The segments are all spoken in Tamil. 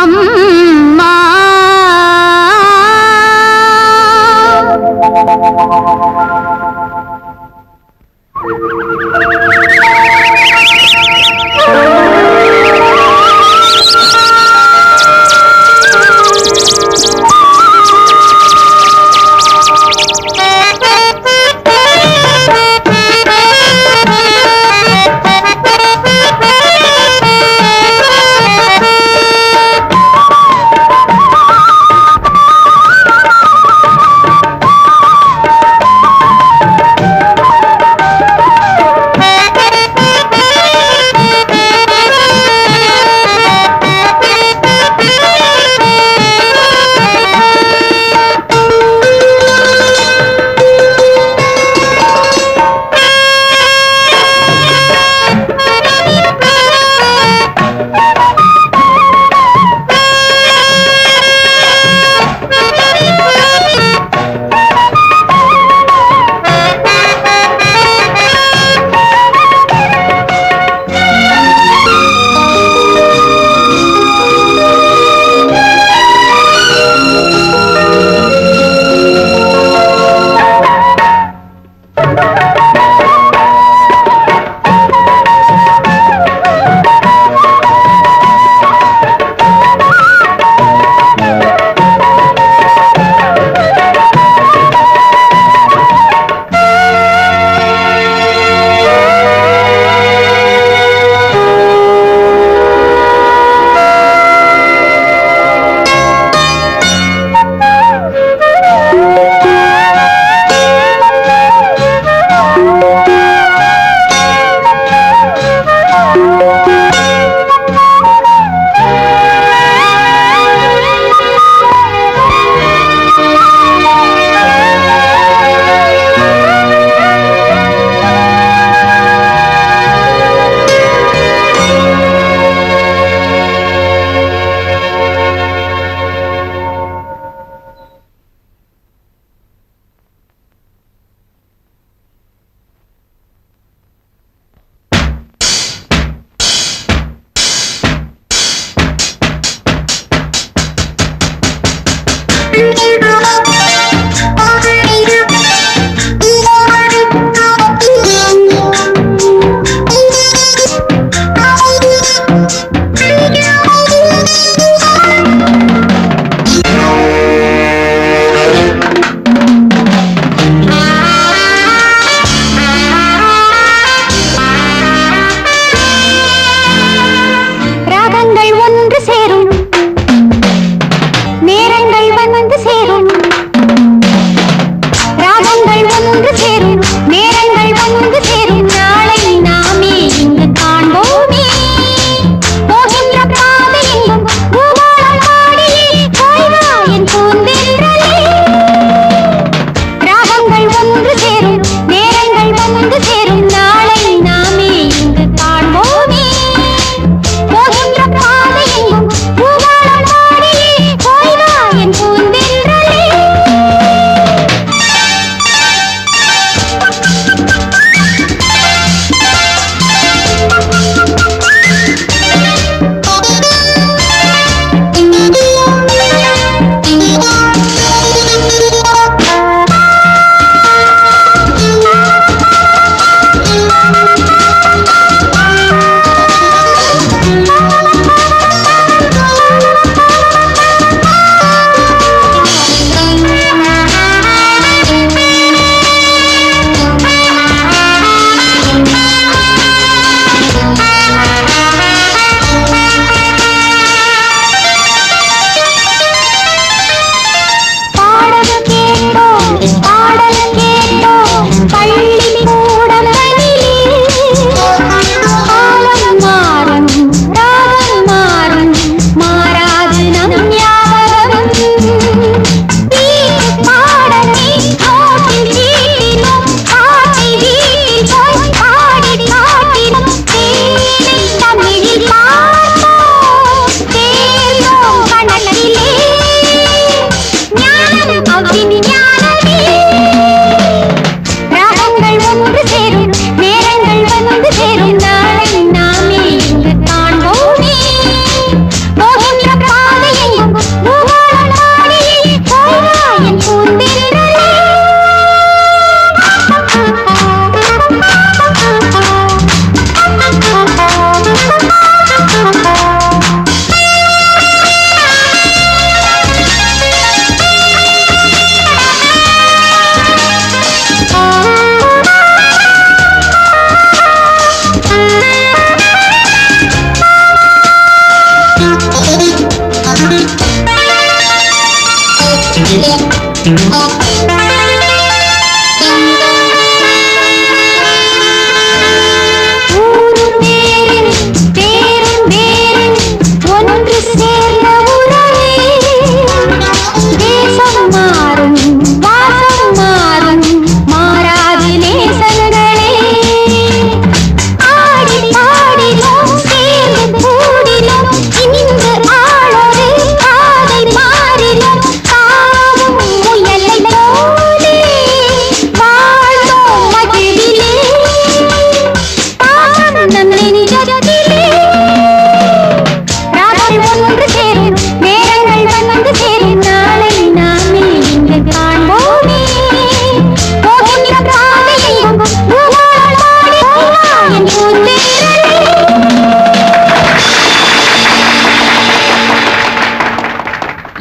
அம்மா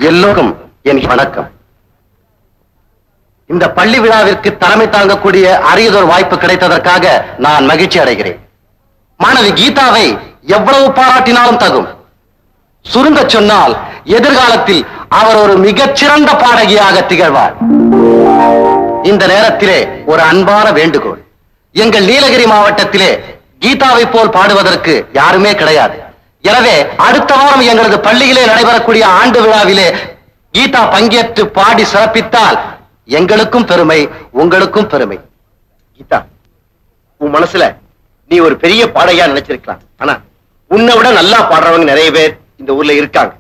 எல்லோருக்கும் என் வணக்கம். இந்த பள்ளி விழாவிற்கு தலைமை தாங்கக்கூடிய அரியதொரு வாய்ப்பு கிடைத்ததற்காக நான் மகிழ்ச்சி அடைகிறேன். மாணவி கீதாவை எவ்வளவு பாராட்டினாலும் தகும். சுருங்க சொன்னால் எதிர்காலத்தில் அவர் ஒரு மிகச்சிறந்த பாடகியாக திகழ்வார். இந்த நேரத்திலே ஒரு அன்பான வேண்டுகோள். எங்கள் நீலகிரி மாவட்டத்திலே கீதாவை போல் பாடுவதற்கு யாருமே கிடையாது. எனவே அடுத்த வாரம் எங்களது பள்ளியிலே நடைபெறக்கூடிய ஆண்டு விழாவிலே கீதா பங்கேற்று பாடி சிறப்பித்தால் எங்களுக்கும் பெருமை, உங்களுக்கும் பெருமை. கீதா, உன் மனசுல நீ ஒரு பெரிய பாடகியா நினைச்சிருக்கலாம். ஆனா உன்னை விட நல்லா பாடுறவங்க நிறைய பேர் இந்த ஊர்ல இருக்காங்க.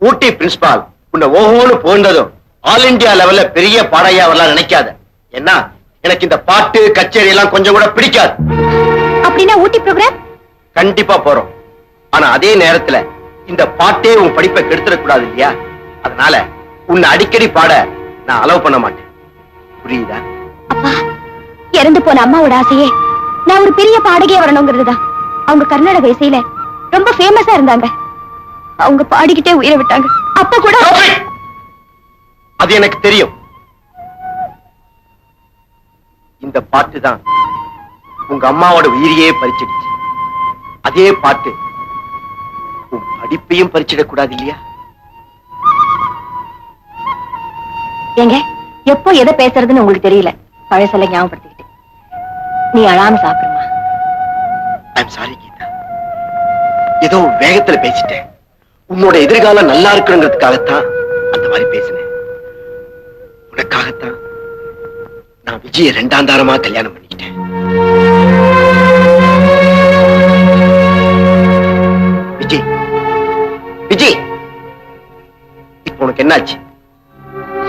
ஊட்டி பிரின்சிபால் உன்னை ஓஹோன்னு போன்றதும் ஆல் இண்டியா லெவல்ல பெரிய பாடகியா வரலாம் நினைக்காத. என்ன, எனக்கு இந்த பாட்டு கச்சேரி எல்லாம் கொஞ்சம் கூட பிடிக்காது. அப்படின்னா ஊட்டி ப்ரோக்ராம் கண்டிப்பா போறோம். ஆனா அதே நேரத்துல இந்த பாட்டே உன் படிப்பை கெடுத்துடக்கூடாது இல்லையா? அதனால உன்னை அடிக்கடி பாட நான் அலோவ் பண்ண மாட்டேன். புரியுதா? அப்பா, இறந்து போன அம்மாவோட ஆசையே நான் ஒரு பெரிய பாடகியா வரணுங்கிறதுதான். அவங்க கர்நாடக இசையில ரொம்ப ஃபேமஸா இருந்தாங்க. அவங்க பாடிக்கிட்டே உயிரை விட்டாங்க. அப்ப கூட அது எனக்கு தெரியும். இந்த பாட்டு தான் உங்க அம்மாவோட உயிரையே பறிச்சிடுச்சு. அதே பாட்டு உன் படிப்பையும் பறிச்சிடக்கூடாது இல்லையா? ஏங்க, எப்போ எதை பேசுறதுன்னு உங்களுக்கு தெரியல. பழசெல்லாம் ஞாபகப்படுத்திக்கிட்டு நீ அழாம சாப்பிடுமா? ஐம் சாரி கீதா, ஏதோ வேகத்துல பேசிட்டேன். உன்னோட எதிர்காலம் நல்லா இருக்கணுங்கிறதுக்காகத்தான் அந்த மாதிரி பேசினேன். உனக்காகத்தான் நான் விஜய 2ஆம் தாரமா கல்யாணம் பண்ணிக்கிட்டேன். விஜய், விஜய், இப்ப உனக்கு என்னாச்சு?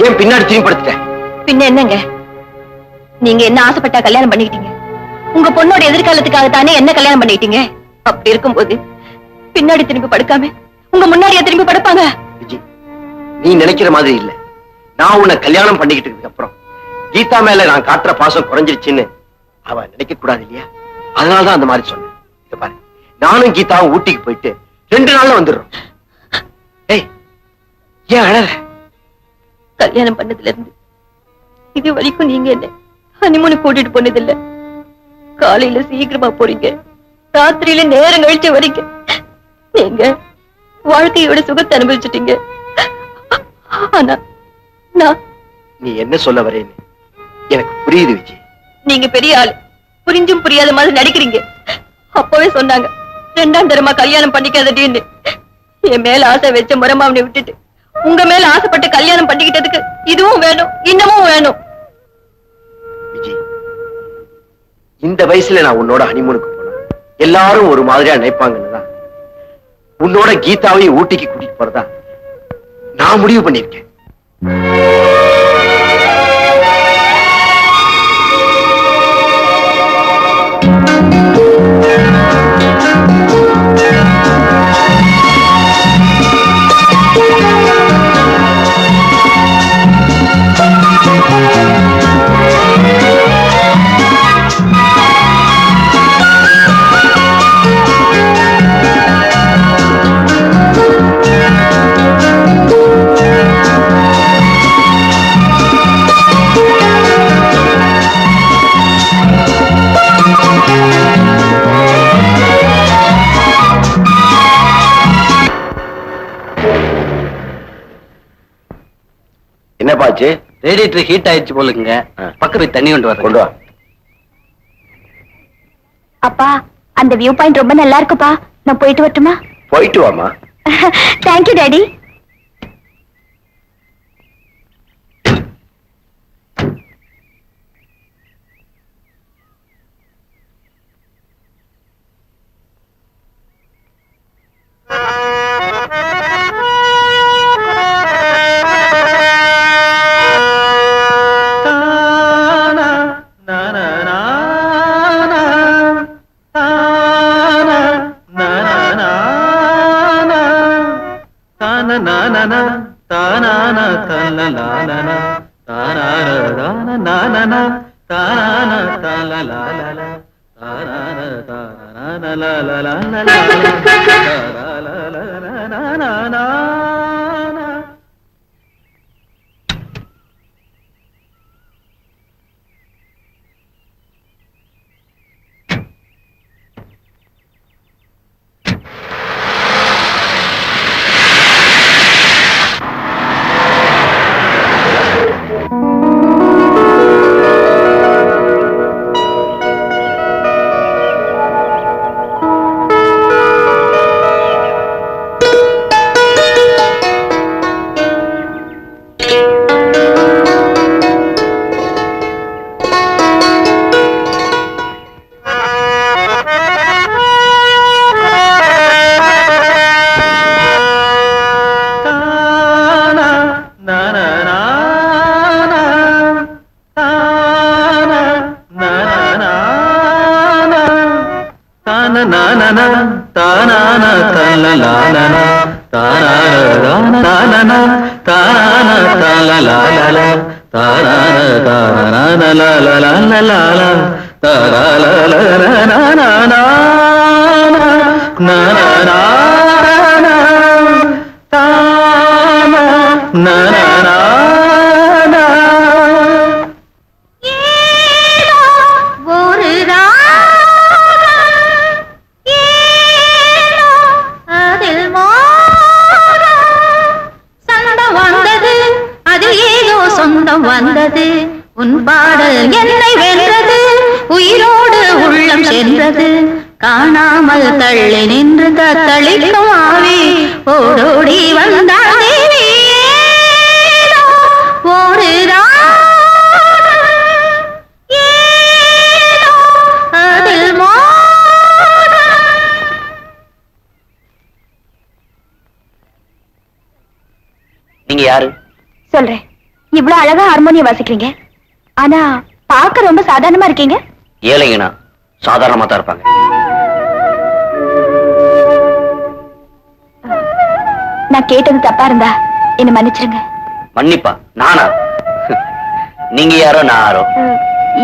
ஏன் பின்னாடி திரும்பி? பின்ன என்னங்க, நீங்க என்ன ஆசைப்பட்டா கல்யாணம் பண்ணிக்கிட்டீங்க? உங்க பொண்ணோட எதிர்காலத்துக்காக தானே என்ன கல்யாணம் பண்ணிட்டீங்க. அப்படி இருக்கும்போது பின்னாடி திரும்பி படுக்காம உங்க முன்னாடியே திரும்பி படுப்பாங்க? விஜய், நீ நினைக்கிற மாதிரி இல்ல. நான் உன்னை கல்யாணம் பண்ணிக்கிட்டதுக்கு அப்புறம் கீதா மேல நான் காட்டுற பாசம் குறைஞ்சிருச்சுன்னு அவ நினைக்க கூடாது இல்லையா? அதனாலதான் அந்த மாதிரி சொன்னேன். இத பாரு, நானும் கீதாவும் ஊட்டிக்கு போயிட்டு 2 நாள்ல வந்துடுறோம். ஏய், ஏன் அழற? கல்யாணம் பண்ணதுல இருந்து இது வரைக்கும் நீங்க என்ன ஹனிமூனு கூட்டிட்டு போனதில்ல. காலையில சீக்கிரமா போறீங்க, ராத்திரியில நேரம் கழிச்சு வரீங்க. நீங்க வாழ்க்கையோட சுகத்தை அனுபவிச்சுட்டீங்க. ஆனா நீ என்ன சொல்ல வரேன்னு எனக்கு புரியுது விஜய். நீங்க பெரிய ஆளு, புரிஞ்சும் புரியாத மாதிரி நடிக்கிறீங்க. அப்பவே சொன்னாங்க 2ஆம் தரமா கல்யாணம் பண்ணிக்காதடின்னு. என் மேல ஆசை வச்ச முறமாவனை விட்டுட்டு உங்க மேல ஆசைப்பட்டு கல்யாணம் பண்ணிக்கிட்டதுக்கு இதுவும் வேணும், இன்னமும் வேணும். விஜய், இந்த வயசுல நான் உன்னோட ஹனிமூனுக்கு போனா எல்லாரும் ஒரு மாதிரியா நினைப்பாங்கன்னுதான் உன்னோட கீதாவையும் ஊட்டிக்கு கூட்டிட்டு போறதா நான் முடிவு பண்ணிருக்கேன். என்னப்பாச்சு? ரேடியேட்டர் ஹீட் ஆயிடுச்சு போலுங்க. பக்கத்துல தண்ணி கொண்டு வா. அப்பா, அந்த வியூ பாயிண்ட் ரொம்ப நல்லா இருக்குப்பா. நான் போயிட்டு வரட்டுமா? போயிட்டு வாமா. Thank you daddy. வந்தது உன் பாடல் என்னை வென்றது, உயிரோடு உள்ளம் சென்றது, காணாமல் தள்ளி நின்று தத்தளிக்கும் ஆவி ஓடோடி வந்தாள் தேவி. ஒரு அதில் நீங்க யாரு? சொல்றேன். இவ்வளவு அழகா ஹார்மோனியம் வாசிக்கிறீங்க, ஆனா பார்க்க ரொம்ப சாதாரணமா இருக்கீங்க. ஏழைங்கண்ணா சாதாரணமா தான் இருப்பாங்க. நான் கேட்டது தப்பா இருந்தா என்ன மன்னிச்சிருங்க. மன்னிப்பா? நானா? நீங்க யாரோ நான் யாரோ?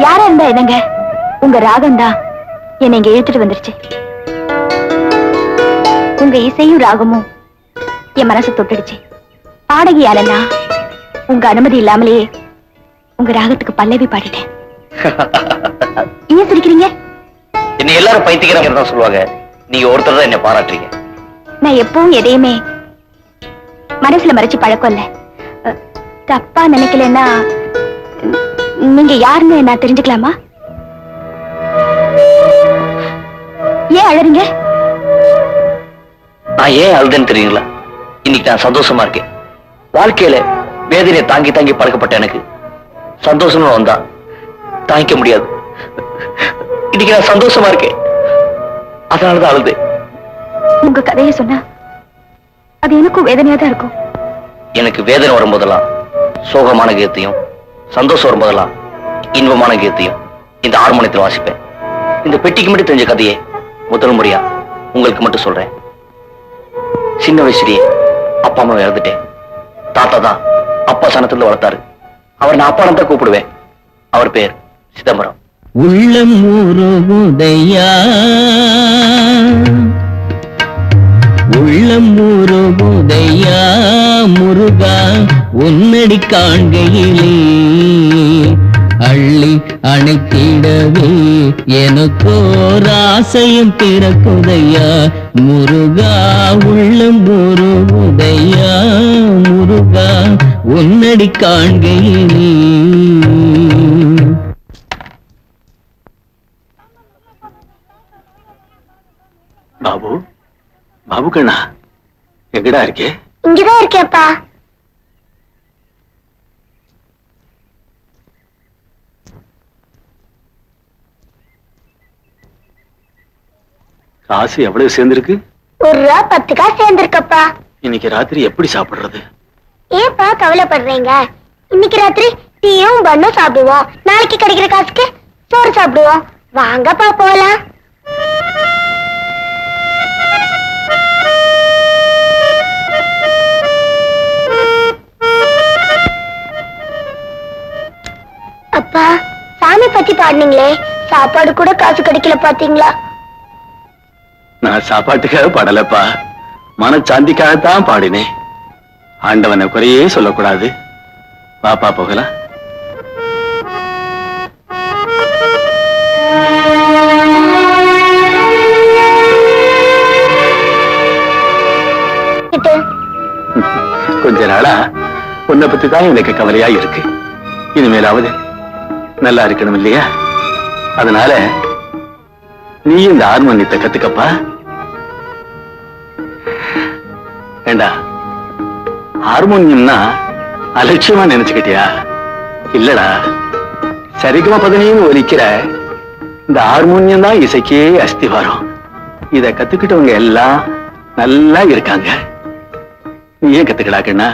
யாரா இருந்தா என்னங்க, உங்க ராகம் தான் என்னை இங்க இழுத்துட்டு வந்துருச்சு. உங்க இசையும் ராகமும் என் மனசு தொட்டுடுச்சு. பாடகியாலன்னா உங்க அனுமதி இல்லாமலேயே உங்க ராகத்துக்கு பல்லவி பாடிட்டேன். ஏன் சிரிக்கிறீங்க? என்ன எல்லாரும் பைத்தியக்காரங்க தான் சொல்லுவாங்க, நீங்க ஒருத்தர் தான் என்ன பாராட்டுறீங்க. நான் எப்பவும் எதையுமே மனசுல மறைச்சு பழக்கம் இல்ல. தப்பா நினைக்கலன்னா நீங்க யாருன்னு நான் தெரிஞ்சுக்கலாமா? ஏன் அழறீங்க? நான் ஏன் அழுதுன்னு தெரியுங்களா? இன்னைக்கு நான் சந்தோஷமா இருக்கேன். வாழ்க்கையில வேதனையை தாங்கி தாங்கி பழக்கப்பட்ட எனக்கு சந்தோஷமா வந்தா தாங்கிக்க முடியாது. இன்னைக்கு நான் சந்தோஷமா இருக்கேன், அதனாலதான் அழுது. உங்க கதையை சொன்னா அது எனக்கும் வேதனையா தான் இருக்கும். எனக்கு வேதனை வரும்போதெல்லாம் சோகமான கீதத்தையும், சந்தோஷம் வரும்போதெல்லாம் இன்பமான கீதத்தையும் இந்த ஹார்மோனியத்தில் வாசிப்பேன். இந்த பெட்டிக்கு மட்டும் தெரிஞ்ச கதையை முதல் முறையா உங்களுக்கு மட்டும் சொல்றேன். சின்ன வயசுலயே அப்பா அம்மா இறந்துட்டேன். தாத்தா தான் அப்பா சனத்துல வளர்த்தாரு. அவர் நான் அப்பா தான் கூப்பிடுவேன். அவர் பேர் சிதம்பரம். உள்ளம் முருகுதையா, உள்ளம் முருகுதையா முருகா, உன்னடி காண்கையிலே அள்ளி அணைத்திடவே எனக்கோர் ஆசையும் பிறக்குதையா முருகா. உள்ளம் முருகுதையா முருகா, உன்னடி காண்கையிலே. பாபு, பாபு கண்ணா, எங்கடா இருக்கே? இங்கதான் இருக்கேன்ப்பா. காசு எவ்வளவு சேர்ந்திருக்கு? ₹1 10 காசு சேர்ந்திருக்கப்பா. இன்னைக்கு ராத்திரி எப்படி சாப்பிடுறது? ஏப்பா கவலைப்படுறீங்க? இன்னைக்கு ராத்திரி டீயும் பண்ணும் சாப்பிடுவோம். நாளைக்கு கிடைக்கிற காசுக்கு சோறு சாப்பிடுவோம். வாங்கப்பா போலாம். அப்பா, சாமி பத்தி பாடுனீங்களே, சாப்பாடு கூட காசு கிடைக்கல பாத்தீங்களா? நான் சாப்பாட்டுக்காக பாடலப்பா, மனச்சாந்திக்காகத்தான் பாடினேன். ஆண்டவனை குறையே சொல்லக்கூடாது. பாப்பா போகலாம். கொஞ்ச நாளா உன்னை பத்தி தான் எனக்கு கவலையா இருக்கு. இனிமேலாவது நல்லா இருக்கணும் இல்லையா? அதனால நீ இந்த ஹார்மோனியத்தை கத்துக்கப்பா. ஏண்டா, ஹார்மோனியம்னா அலட்சியமா நினைச்சுக்கிட்டியா? இல்லடா, சரிகமா பதினையும் ஒலிக்கிற இந்த ஹார்மோனியம் தான் இசைக்கே அஸ்திவாரம். இத கத்துக்கிட்டவங்க எல்லாம் நல்லா இருக்காங்க. நீ ஏன் கத்துக்கடா கண்ணா?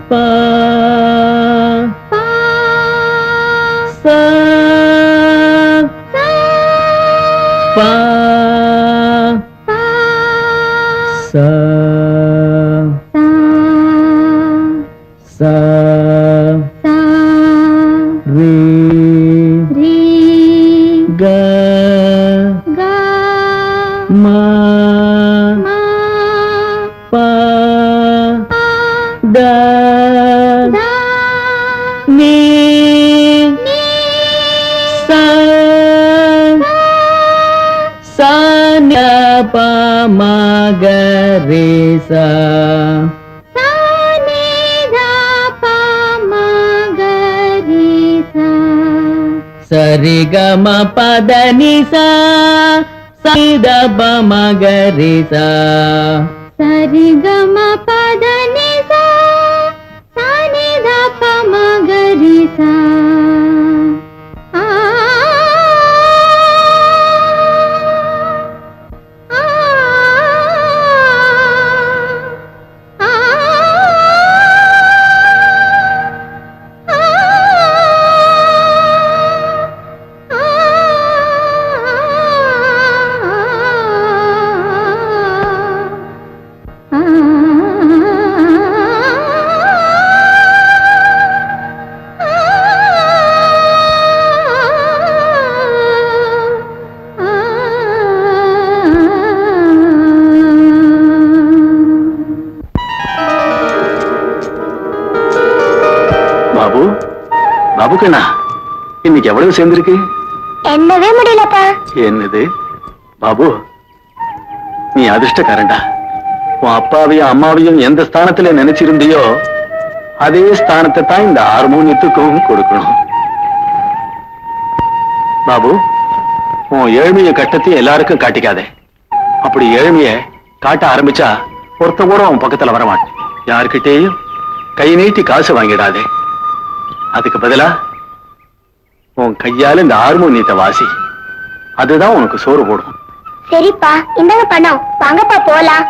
பா சா பா சா சா ரே க மா பா த நீ சா சா ஞ ப ம க ரே சா சரி க ம பத நி சா சரி த ப ம க ரே சா சரி கம பத நி சா சனி த ப ம க ரி சா. ஆ ஆ ஆ பாபு, பாபு கண்ணா, இன்னைக்கு எவ்வளவு சேர்ந்திருக்கு? என்னவே முடியலப்பா. என்னது பாபு, நீ அதிர்ஷ்டக்காரன்டா. உன் அப்பாவையும் அம்மாவையும் எந்த ஸ்தானத்துல நினைச்சிருந்தியோ அதே ஸ்தானத்தை தான் இந்த ஹார்மோனியத்துக்கும் கொடுக்கணும். பாபு, உன் ஏழ்மைய கட்டத்தையும் எல்லாருக்கும் காட்டிக்காதே. அப்படி ஏழ்மைய காட்ட ஆரம்பிச்சா ஒருத்த கூட உன் பக்கத்துல வரமாட்டேன். யாருக்கிட்டேயும் கை நீட்டி காசு வாங்கிடாதே. அதுக்கு பதிலா உன் கையால இந்த ஹார்மோனியத்தை வாசி. அதுதான் உனக்கு சோறு போடும். சரிப்பா, இந்தாங்க பணம். வாங்கப்பா போலாம்.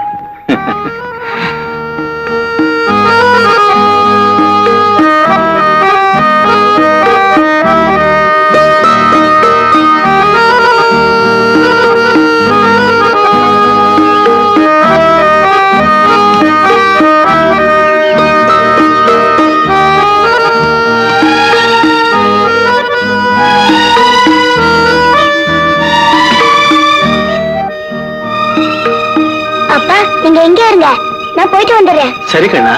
அப்பா, நீங்க எங்க இருங்க, நான் போயிட்டு வந்துடுறேன். சரி கண்ணா.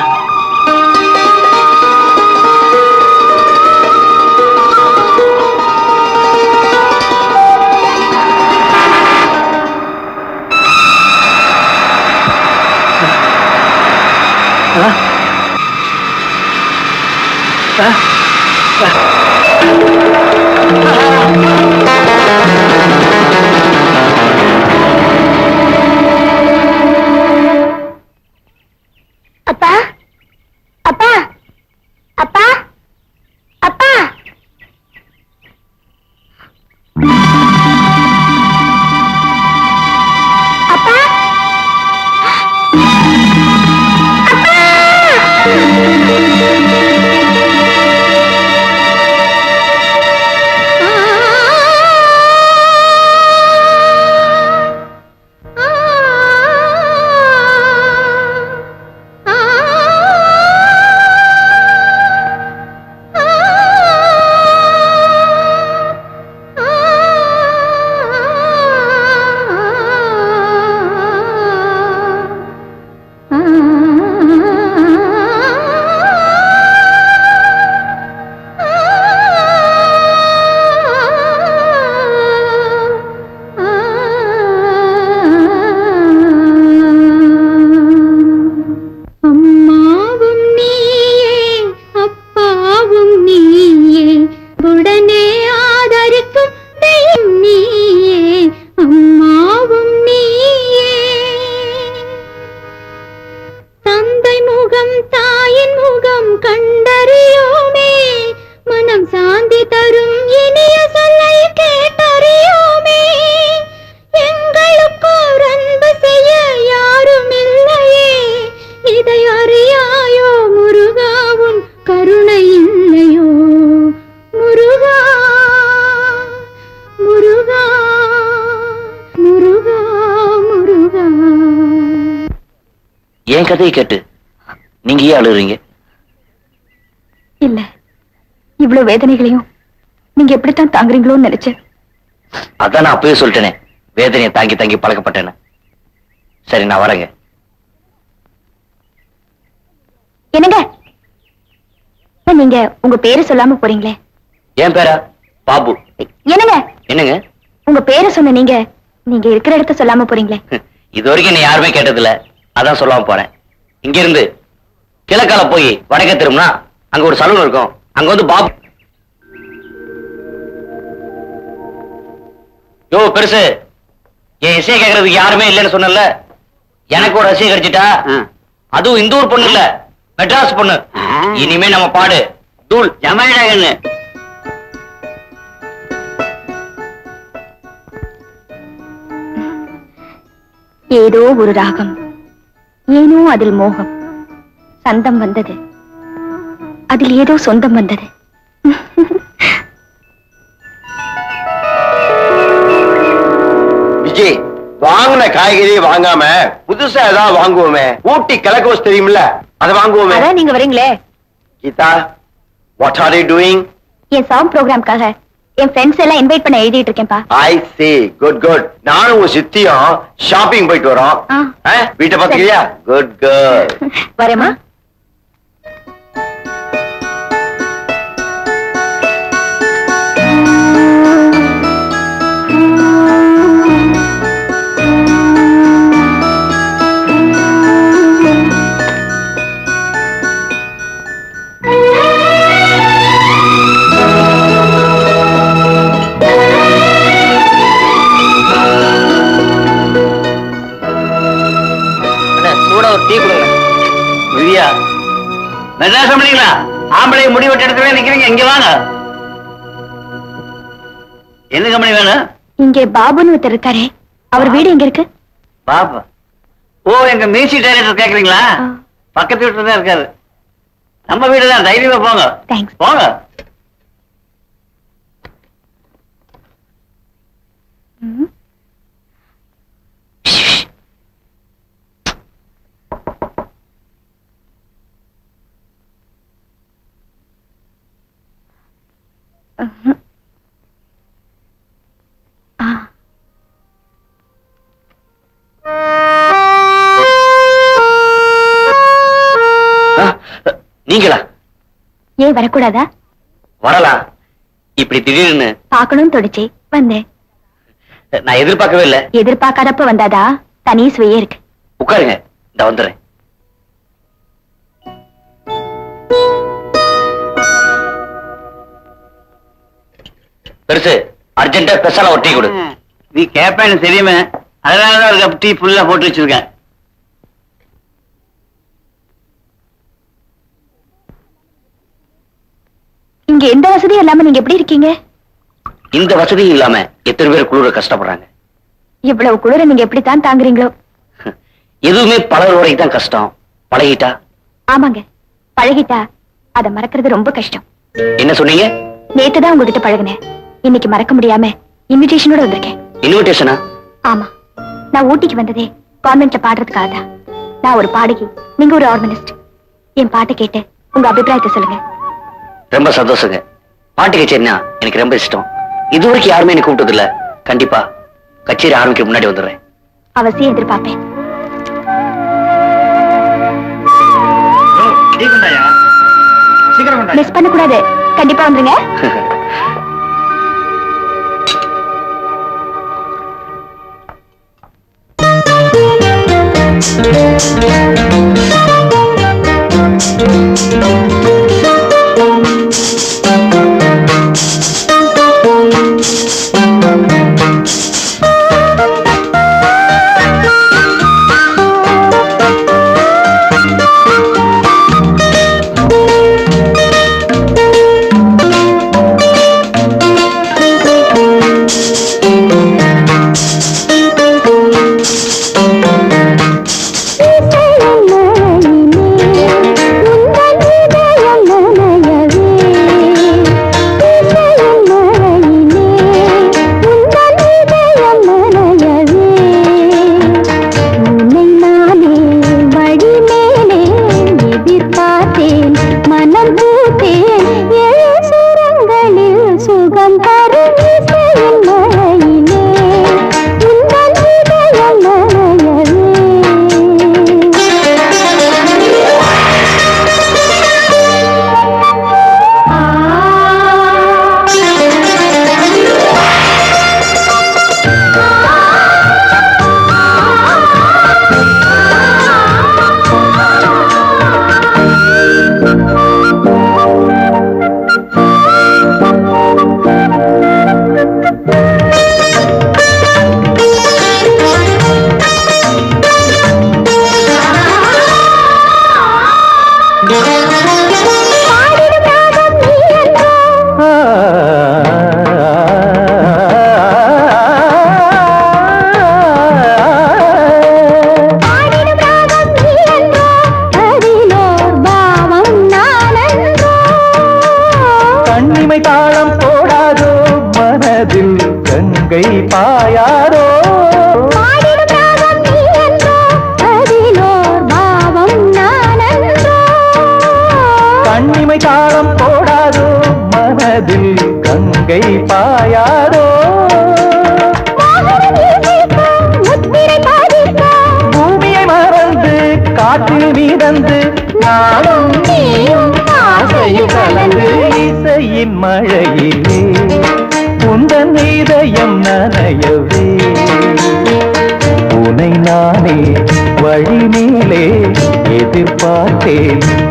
அப்பா அப்பா அப்பா அப்பா அப்பா அம்மாவும் நீயே அப்பாவும் நீயே உடனே ஆதரிக்கும் தெய்வம் நீயே அம்மாவும் நீயே தந்தை முகம் தாயின் முகம் கண்டறியோமே மனம் சாந்தி தரும் இனிய சொல்லை கேட்டறியோமே எங்களுக்கோர் அன்பு செய்ய யாரும் இல்லையே இதை அறியாயோ முருகாவும் கருணை இல்லையோ முருகா முருகா முருகா முருகா என் கதையை கேட்டு நீங்க ஏன் அழுறீங்க? இல்ல இவ்வளவு வேதனைகளையும் நீங்க எப்படித்தான் தாங்குறீங்களோன்னு நினைச்சேன். அதான் நான் அப்பவே சொல்லிட்டேனே, வேதனையை தாங்கி தாங்கி பழக்கப்பட்டேன்னு. சரி, நான் வரேங்க. என்னங்க நீங்க உங்க பேரை சொல்லாம போறீங்களே? என் பேரா? பாபு. என்னங்க என்னங்க? உங்க பேரை சொன்ன நீங்க நீங்க இருக்கிற இடத்த சொல்லாம போறீங்களே? இது வரைக்கும் என்ன யாருமே கேட்டதில்ல, அதான் சொல்லாம போறேன். இங்க இருந்து கிழக்கால போய் வடக்கே திரும்பினா அங்க ஒரு சலூன் இருக்கும், அங்க வந்து பாபு. யோ பெருசு, என் இசையை கேட்கறதுக்கு யாருமே இல்லைன்னு சொன்னல, எனக்கு ஒரு ரசிகை கிடைச்சிட்டா. அதுவும் இந்த ஊர் பொண்ணு இல்ல, மெட்ராஸ் பொண்ணு. இனிமே நம்ம பாடு தூள் ஜமாயிடாங்கன்னு. ஏதோ ஒரு ராகம், ஏனோ அதில் மோகம், சந்தம் வந்தது, அதில் ஏதோ சொந்தம் வந்தது. விஜய், வாங்கின காய்கறி வாங்காம புதுசா ஏதாவது வாங்குவோமே. ஊட்டி கிழக்கோஸ் தெரியுமில்ல, அதை வாங்குவோமே. அதான் நீங்க வரீங்களே. Geetha, what are you doing? என் சாங் ப்ரோக்ராம்காக என் ஃப்ரெண்ட்ஸ் எல்லாம் இன்வைட் பண்ண எழுதிட்டு இருக்கேன்ப்பா. I see, good good. நானும் உங்க சித்தியும் ஷாப்பிங் போயிட்டு வரோம். வீட்டை பாத்துக்கிறியா? Good girl. வரேம்மா. சூடா ஒரு டீ கொடுங்க. விதியா, மெட்ராஸ் பண்ணீங்களா? ஆம்பளை முடி வெட்ட இடத்துல நிக்கிறீங்க, இங்க வாங்க. என்ன கம்பெனி வேணும்? இங்கே பாபுன்னு ஒருத்தர் இருக்காரே, அவர் வீடு எங்க இருக்கு? பாபா? ஓ, எங்க மியூசிக் டைரக்டர் கேக்குறீங்களா? பக்கத்து வீட்டுல தான் இருக்காரு. நம்ம வீடு தான், தைரியமா போங்க. தேங்க்ஸ். போங்க. நீங்களா? ஏன் வரக்கூடாதா? வரலாம். இப்படி திடீர்னு பார்க்கணும்னு தோணுச்சு, வந்தேன். நான் எதிர்பார்க்கவே இல்லை. எதிர்பார்க்காதப்ப வந்தாதா தனி சுவையே இருக்கு. உட்காருங்க, இந்த வந்துடுறேன். பெருசு அர்ஜென்ட்டா ஸ்பெஷலா ஒரு டீ கொடு. நீ கேப்பேன்னு தெரியுமே, அதனாலதான் ஒரு கப் டீ ஃபுல்லா போட்டு வச்சிருக்கேன். இங்க எந்த வசதியும் இல்லாம நீங்க எப்படி இருக்கீங்க? இந்த வசதி இல்லாம எத்தனை பேர் குளிர கஷ்டப்படுறாங்க. இவ்வளவு குளிர நீங்க எப்படித்தான் தாங்குறீங்களோ? எதுவுமே பழகுற வரைக்கும் தான் கஷ்டம், பழகிட்டா. ஆமாங்க, பழகிட்டா அத மறக்கிறது ரொம்ப கஷ்டம். என்ன சொன்னீங்க? நேத்துதான் உங்ககிட்ட பழகுனேன், இன்னைக்கு மறக்க முடியாம இன்விடேஷனோட வந்திருக்கேன். இன்விடேஷனா? ஆமா, நான் ஊட்டிக்கு வந்ததே கான்வென்ட்ல பாடுறதுக்காக தான். நான் ஒரு பாடகி, நீங்க ஒரு ஆர்கனிஸ்ட். என் பாட்டை கேட்டு உங்க அபிப்பிராயத்தை சொல்லுங்க. ரொம்ப சந்தோஷங்க. பாட்டு கச்சேரினா எனக்கு ரொம்ப இஷ்டம். இதுவரைக்கும் யாருமே எனக்கு கூப்பிட்டது இல்ல. கண்டிப்பா கச்சேரி ஆரம்பிக்க முன்னாடி வந்துடுறேன். அவசியம் எதிர்பார்ப்பேன். மிஸ் பண்ண கூடாது, கண்டிப்பா வந்துருங்க.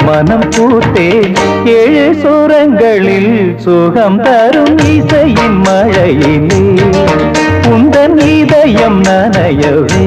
மனம் பூத்தே ஏழு சூரங்களில் சுகம் தரும் இசையின் மழையிலே உந்தன் இதயம் நனையவே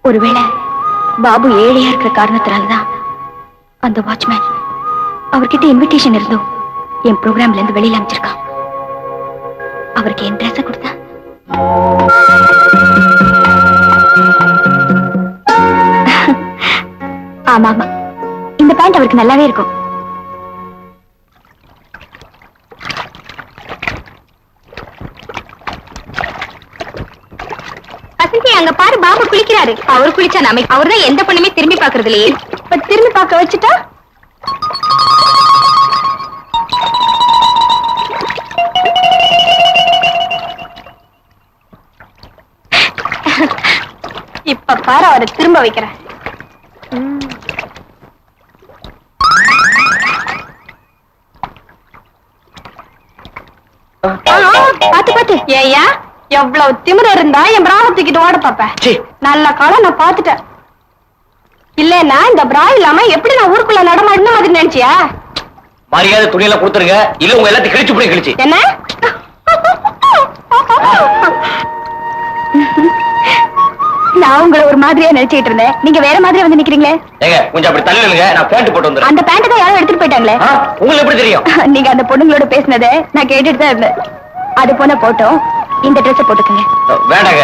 ஒருவேளை பாபு ஏழையா இருக்கிற காரணத்தினாலதான் அந்த வாட்ச்மேன் அவர்கிட்ட இன்விடேஷன் இருந்தோம் என் ப்ரோக்ராம்ல இருந்து வெளியில அமைச்சிருக்கான். அவருக்கு என் ட்ரெஸ் கொடுத்தா ஆமா ஆமா, இந்த பேண்ட் அவருக்கு நல்லாவே இருக்கும். அங்க பாரு, பாபு குளிக்கிறாரு. அவர் குளிச்சா நாம அவர்தான் எந்த பொண்ணுமே திரும்பி பாக்குறது இல்லையே. இப்ப திரும்பி பார்க்க வச்சுட்டா இப்ப பாரு அவரை திரும்ப வைக்கிறேன். பாத்து பாத்து. ஏயா எவ்வளவு திமிர இருந்தா என் பிராண தூக்கிட்டு ஓட பாப்ப. நல்ல காலம் நான் பாத்துட்டேன். இல்லன்னா இந்த பிரா இல்லாம எப்படி நான் ஊருக்குள்ள நடமாடின மாதிரி நினைச்சியா? மரியாதை துணியெல்லாம் கொடுத்துருங்க, இல்ல உங்க எல்லாத்தையும் கிழிச்சு போய் கிழிச்சு. என்ன நான் உங்களை ஒரு மாதிரியா நினைச்சிட்டு இருந்தேன், நீங்க வேற மாதிரி வந்து நிக்கிறீங்களே. ஏங்க கொஞ்சம் அப்படி தள்ளுங்க, நான் பேண்ட் போட்டு வந்துறேன். அந்த பேண்ட் தான் யாரும் எடுத்துட்டு போயிட்டாங்களே. உங்களுக்கு எப்படி தெரியும்? நீங்க அந்த பொண்ணுங்களோட பேசினதை நான் கேட்டுட்டு தான் இருந்தேன். அது போன போட்டோம், இந்த ட்ரெஸ் போட்டுக்கங்க. வேண்டாங்க,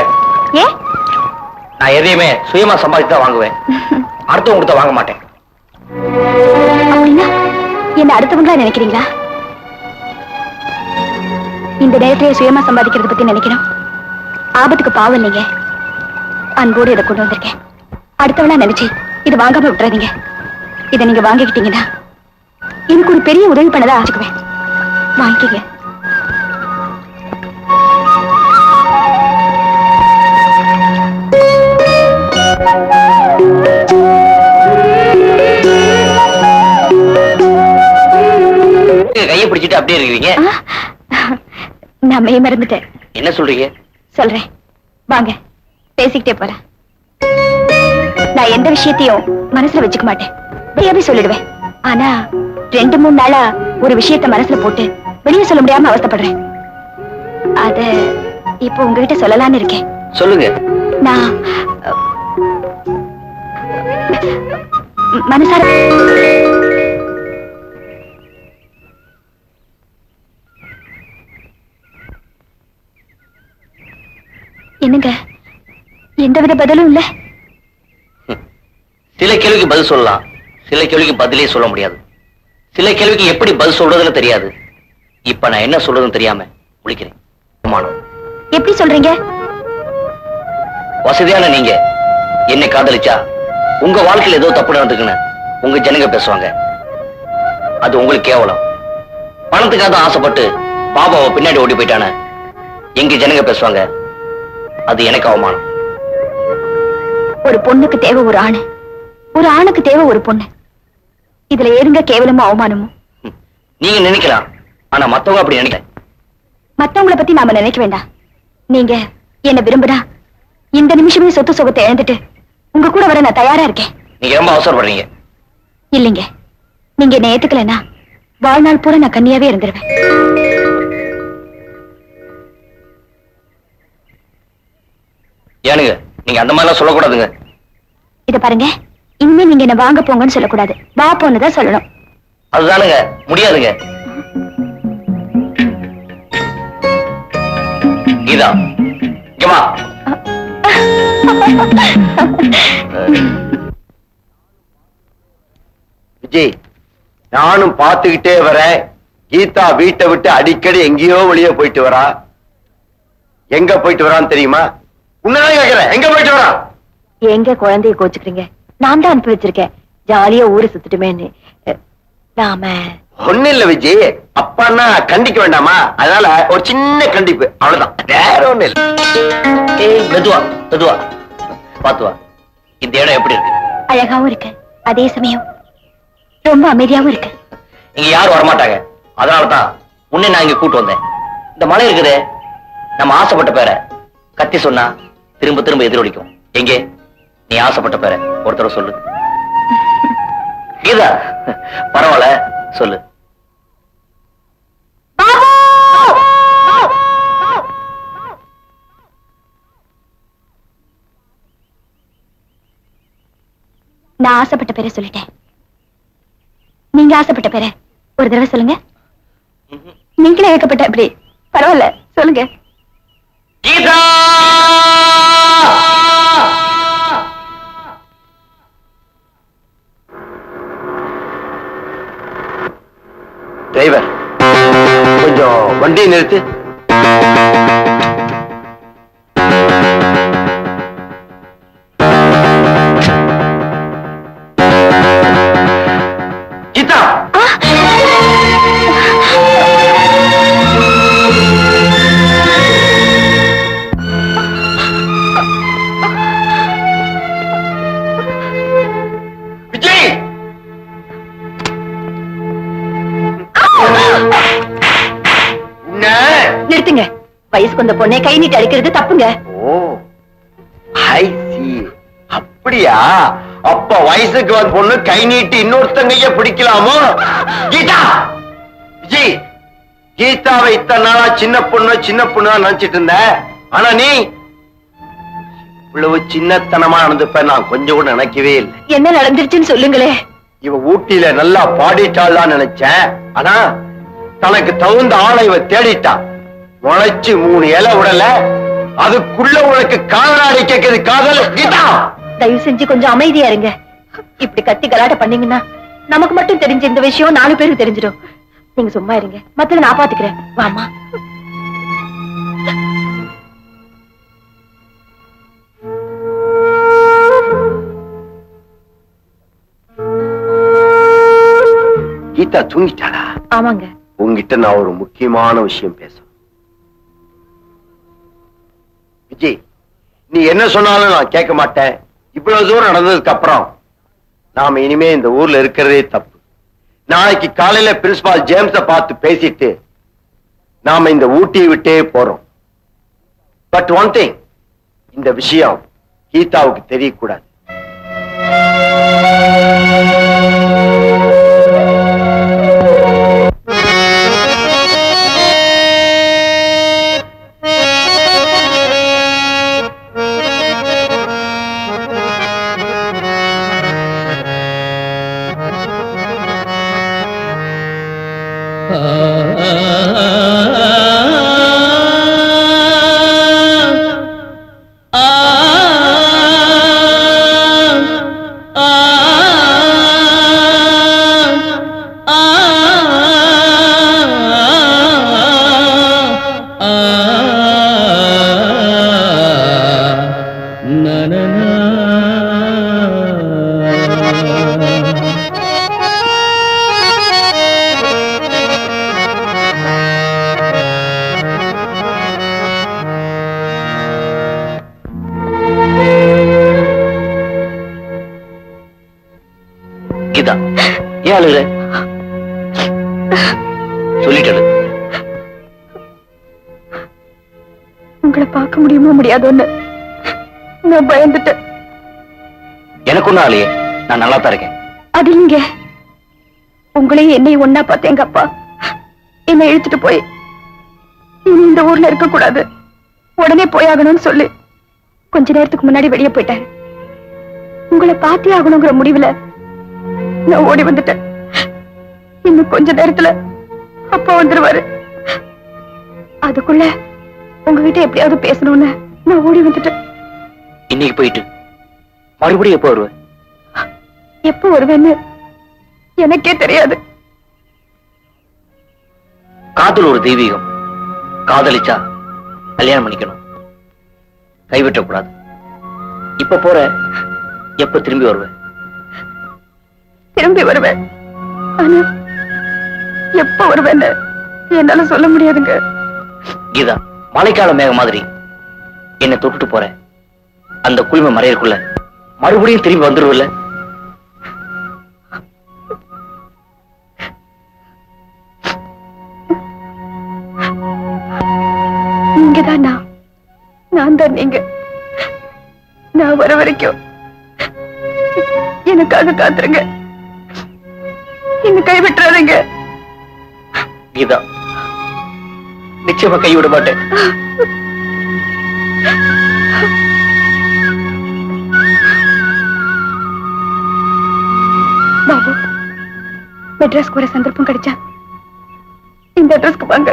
ஏ நான் எதையுமே சுயமா சம்பாதிச்சு தான் வாங்குவேன், அடுத்தவங்க கொடுத்த வாங்க மாட்டேன். அப்படின்னா என்ன அடுத்தவங்களா நினைக்கிறீங்களா? இந்த நேரத்திலேயே சுயமா சம்பாதிக்கிறத பத்தி நினைக்கிறோம். ஆபத்துக்கு பாவம் இல்லைங்க, அன்போடு இதை கொண்டு வந்திருக்கேன். அடுத்தவளா நினைச்சு இது வாங்காம விட்டுறாதீங்க. இதை நீங்க வாங்கிக்கிட்டீங்கன்னா எனக்கு ஒரு பெரிய உதவி பண்ணதா ஆச்சுக்குவேன். வாங்கிக்கங்க. கையை பிடிச்சிட்டு அப்படியே இருக்கிறீங்க. நான் மெய் மறந்துட்டேன். என்ன சொல்றீங்க? சொல்றேன் வாங்க, பேசிக்கிட்டே போறேன். நான் எந்த விஷயத்தையும் மனசுல வச்சுக்க மாட்டேன், வெளியாவே சொல்லிடுவேன். ஆனா 2-3 நாளா ஒரு விஷயத்த மனசுல போட்டு வெளியே சொல்ல முடியாம அவஸ்தைப்படுறேன். அத இப்போ உங்ககிட்ட சொல்லலான்னு இருக்கேன். சொல்லுங்க. நான் மனசார என்னங்க, எந்தவித பதிலும் இல்ல. சில கேள்விக்கு பதில் சொல்லலாம், சில கேள்விக்கு பதிலே சொல்ல முடியாது. சில கேள்விக்கு எப்படி பதில் சொல்றதுன்னு தெரியாது. இப்ப நான் என்ன சொல்றதுன்னு தெரியாம முழிக்கிறேன். எப்படி சொல்றீங்க? வசதியான நீங்க என்னை காதலிச்சா உங்க வாழ்க்கையில ஏதோ தப்பு நடந்துக்குன்னு உங்க ஜனங்க பேசுவாங்க. அது உங்களுக்கு கேவலம். பணத்துக்காக தான் ஆசைப்பட்டு பாபாவை பின்னாடி ஓடி போயிட்டான எங்க ஜனங்க பேசுவாங்க. அது எனக்கு அவமானம். ஒரு பொண்ணுக்கு தேவை ஒரு ஆணு, ஒரு ஆணுக்கு தேவை ஒரு பொண்ணு. இதுல ஏறுங்க கேவலமும் அவமானமும். நீங்க நினைக்கலாம், ஆனா மத்தவங்க அப்படி நினைக்கல. மத்தவங்களை பத்தி நாம நினைக்க வேண்டாம். நீங்க என்ன விரும்புறா இந்த நிமிஷமே சொத்து சுகத்தை இழந்துட்டு உங்க கூட வர நான் தயாரா இருக்கேன். நீங்க ரொம்ப அவசரப்படுறீங்க. இல்லைங்க, நீங்க என்ன ஏத்துக்கலன்னா வாழ்நாள் பூரா நான் கன்னியாவே இருந்துருவேன். ஏனுங்க நீங்க அந்த மாதிரிலாம் சொல்லக்கூடாதுங்க. இத பாருங்க, இனிமே நீங்க என்ன வாங்க போங்கன்னு சொல்லக்கூடாது, வா போன்னு தான் சொல்லணும். அதுதானுங்க முடியாதுங்க. கீதா இங்க வா. விஜய், நானும் பார்த்துக்கிட்டே வரேன். கீதா வீட்டை விட்டு அடிக்கடி எங்கேயோ வெளியே போயிட்டு வரா. எங்க போயிட்டு வரான்னு தெரியுமா? உன்னதான் கேக்குறேன், எங்க போயிட்டு வரா? எங்க குழந்தைய கோச்சுக்கிறீங்க? நான் தான் அனுப்பி வச்சிருக்கேன், ஜாலியா ஊரு சுத்துட்டுமேன்னு. நாம ஒண்ணு இல்ல விஜய், அப்பான்னா கண்டிக்க வேண்டாமா, அதனால ஒரு சின்ன கண்டிப்பு, அவ்வளவுதான், வேற ஒண்ணு இல்ல. ஏய் மெதுவா மெதுவா பாத்து வா. இந்த இடம் எப்படி இருக்கு? அழகாவும் இருக்கு, அதே சமயம் ரொம்ப அமைதியாவும் இருக்கு. இங்க யாரும் வரமாட்டாங்க, அதனாலதான் உன்னை நான் இங்க கூட்டு வந்தேன். இந்த மலை இருக்குதே, நம்ம ஆசைப்பட்ட பேரை கத்தி சொன்னா திரும்ப திரும்ப எதிரொலிக்கும். எங்கே நீ ஆசைப்பட்ட பேரை ஒரு தடவை சொல்லு. கீதா பரவாயில்ல சொல்லு. நான் ஆசைப்பட்ட பேரை சொல்லிட்டேன். நீங்க ஆசைப்பட்ட பேரை ஒரு தடவை சொல்லுங்க. நீங்களே ஏற்கப்பட்ட அப்படி பரவாயில்ல, சொல்லுங்க. கீதா! டிரைவர், கொஞ்சம் வண்டியை நிறுத்து. கீதா! விஜய்! நிறுத்துங்க. வயசுக்கு வந்த பொண்ணை கை நீட்டி அடிக்கிறது தப்புங்க. ஓ, ஐ சி. அப்படியா? அப்ப வயசுக்கு வந்த பொண்ணு கை நீட்டி இன்னொருத்தங்கைய பிடிக்கலாமோ? கீதா! விஜய், கீதாவை இத்தனை நாளா சின்ன பொண்ணு நினைச்சிட்டு இருந்த. ஆனா நீ இவ்வளவு சின்னத்தனமா நடந்துப்ப நான் கொஞ்சம் கூட நினைக்கவே இல்லை. என்ன நடந்துருச்சுன்னு சொல்லுங்களே. இவ ஊட்டியில நல்லா பாடிட்டாள்தான் நினைச்சேன். ஆனா தனக்கு தகுந்த ஆளை இவ தேடிட்டா. முளைச்சு 3 இலை விடல, அதுக்குள்ள உனக்கு காதலாடி கேட்கிறது காதல். கீதா! தயவு செஞ்சு கொஞ்சம் அமைதியா இருங்க. இப்படி கத்தி கலாட்ட பண்ணீங்கன்னா நமக்கு மட்டும் தெரிஞ்ச இந்த விஷயம் 4 பேருக்கு தெரிஞ்சிடும். நீங்க சும்மா இருங்க, மத்தத நான் பாத்துக்கிறேன். வாமா. கீதா தூங்கிட்டாளா? ஆமாங்க. உங்ககிட்ட நான் ஒரு முக்கியமான விஷயம் பேச. விஜய், நீ என்ன சொன்னாலும் நான் கேட்க மாட்டேன். இவ்வளவு தூரம் நடந்ததுக்கு அப்புறம் நாம இனிமே இந்த ஊர்ல இருக்கிறதே தப்பு. நாளைக்கு காலையில பிரின்சிபால் ஜேம்ஸ பார்த்து பேசிட்டு நாம இந்த ஊட்டியை விட்டே போறோம். பட் ஒன் திங், இந்த விஷயம் கீதாவுக்கு தெரியக்கூடாது. கீதா, ஏன் அழுகுற? சொல்லிட்டு உங்களை பார்க்க முடியுமோ முடியாதோன்னு நான் பயந்துட்டேன். எனக்கு ஒண்ணும் ஆலையே, நான் நல்லா தான் இருக்கேன். அது இங்க உங்களையும் என்னையும் ஒன்னா பார்த்து எங்க அப்பா என்னை இழுத்துட்டு போய் இனி இந்த ஊர்ல இருக்க கூடாது, உடனே போயாகணும்னு சொல்லி கொஞ்ச நேரத்துக்கு முன்னாடி வெளியே போயிட்டாரு. உங்களை பார்த்தே ஆகணுங்கிற முடிவுல நான் ஓடி வந்துட்டேன். இன்னும் கொஞ்ச நேரத்துல அப்பா வந்துருவாரு. அதுக்குள்ள உங்ககிட்ட எப்படியாவது பேசணும்னு நான் ஓடி வந்துட்டேன். இன்னைக்கு போயிட்டு மறுபடியும் எப்போ வருவேன்? எப்ப வருவேன்னு எனக்கே தெரியாது. காதல் ஒரு தெய்வீகம். காதலிச்சா கல்யாணம் பண்ணிக்கணும், கைவிட்ட கூடாது. இப்ப போற, எப்ப திரும்பி வருவேன்? திரும்பி வருவேன். ஆனா எப்ப வருவேன்னு என்னால சொல்ல முடியாதுங்க. கீதா, மழைக்கால மேக மாதிரி என்னை தொட்டுட்டு போற, அந்த குளிமை மறையக்குள்ள மறுபடியும் திரும்பி வந்துருவில்ல? நீங்கதான் நான் தான் நீங்க. நான் வர வரைக்கும் எனக்காக காத்துருங்க, என்ன கைவிட்டுறாதீங்க. கீதா, நிச்சயமா கைவிட மாட்டேன். பாபு, மெட்ராஸ்க்கு ஒரு சந்தர்ப்பம் கிடைச்சா இந்த அட்ரஸ்க்கு வாங்க.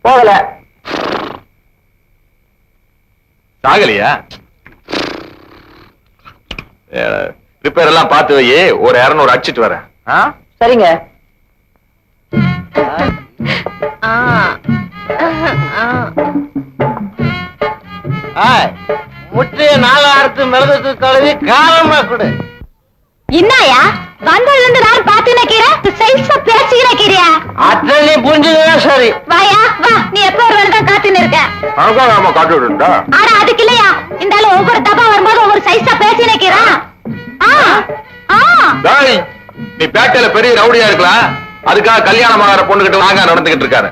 போகல. சாகலையா? ரிப்பேர் எல்லாம் பார்த்து வை, ஒரு 200 அடிச்சிட்டு வரேன். சரிங்க. முற்றிய 4 அறுத்து மிளகுக்கு கழுவி காரமா கொடு. என்னயா வந்ததுல இருந்து நான் பாத்து நிக்கிறேன், சைஸா பேசி நிக்கிறியா? அத்தனை புரிஞ்சுதான் சரி. வாயா வா, நீ எப்ப வருவா காத்துன்னு இருக்க. நாம காட்டு விட்டுட்டா. ஆனா அதுக்கு இல்லையா, இந்த ஆளு ஒவ்வொரு தப்பா வரும்போது ஒவ்வொரு சைஸா பேசி நிக்கிறான். நீ பேட்டையில பெரிய ரவுடியா இருக்கலாம், அதுக்காக கல்யாணம் ஆகிற பொண்ணுகிட்ட நாங்க நடந்துகிட்டு இருக்காரு.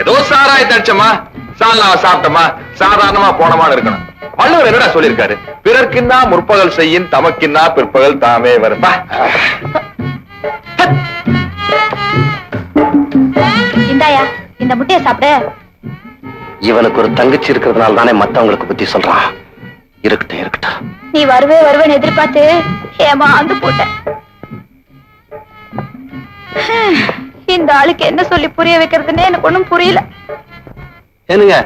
ஏதோ சாராய தடிச்சமா சால்னா சாப்பிட்டமா சாதாரணமா போனமான்னு இருக்கணும். வள்ளுவர் என்னடா சொல்லியிருக்காரு? பிறர்க்கின்னா முற்பகல் செய்யின் தமக்கின்னா பிற்பகல் தாமே வரும்பா. இந்தாயா இந்த முட்டையை சாப்பிடு. இவனுக்கு ஒரு தங்கச்சி இருக்கிறதுனால தானே மத்தவங்களுக்கு புத்தி சொல்றான். இருக்கட்டும் இருக்கட்டும். நீ வருவேன்னு எதிர்பார்த்து ஏமாந்து போட்ட. இந்த ஆளுக்கு என்ன சொல்லி புரிய வைக்கிறதுன்னு எனக்கு ஒண்ணும் புரியல. ஏனுங்க,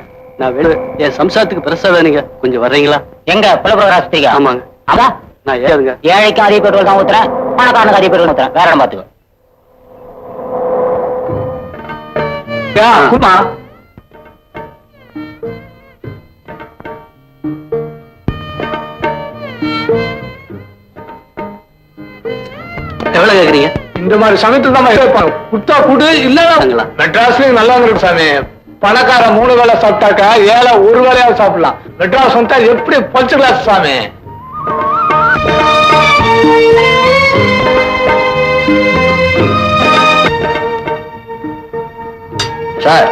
நான் என் சம்சாரத்துக்கு பெருசா வேணுங்க, கொஞ்சம் வர்றீங்களா? எங்க புலப்புற ஆஸ்பத்திரிக்கா? ஆமாங்க. அதான் நான் ஏதுங்க ஏழைக்கு அதிக பெட்ரோல் தான் ஊத்துறேன், பணக்காரனுக்கு அதிக பெட்ரோல் ஊத்துறேன். வேற இடம் பாத்துக்கோ. குமா எவ்வளவு கேக்குறீங்க? இந்த மாதிரி சமயத்துல தான் இருப்பாங்க. குத்தா கூடு இல்ல மெட்ராஸ்லயும் நல்லா இருக்கு சாமி. பணக்கார 3 வேளை சாப்பிட்டாக்கா ஏழை 1 வேளையாவது சாப்பிடலாம். மெட்ராஸ் வந்தா எப்படி பொழிச்சுக்கலாம் சாமி. சார்,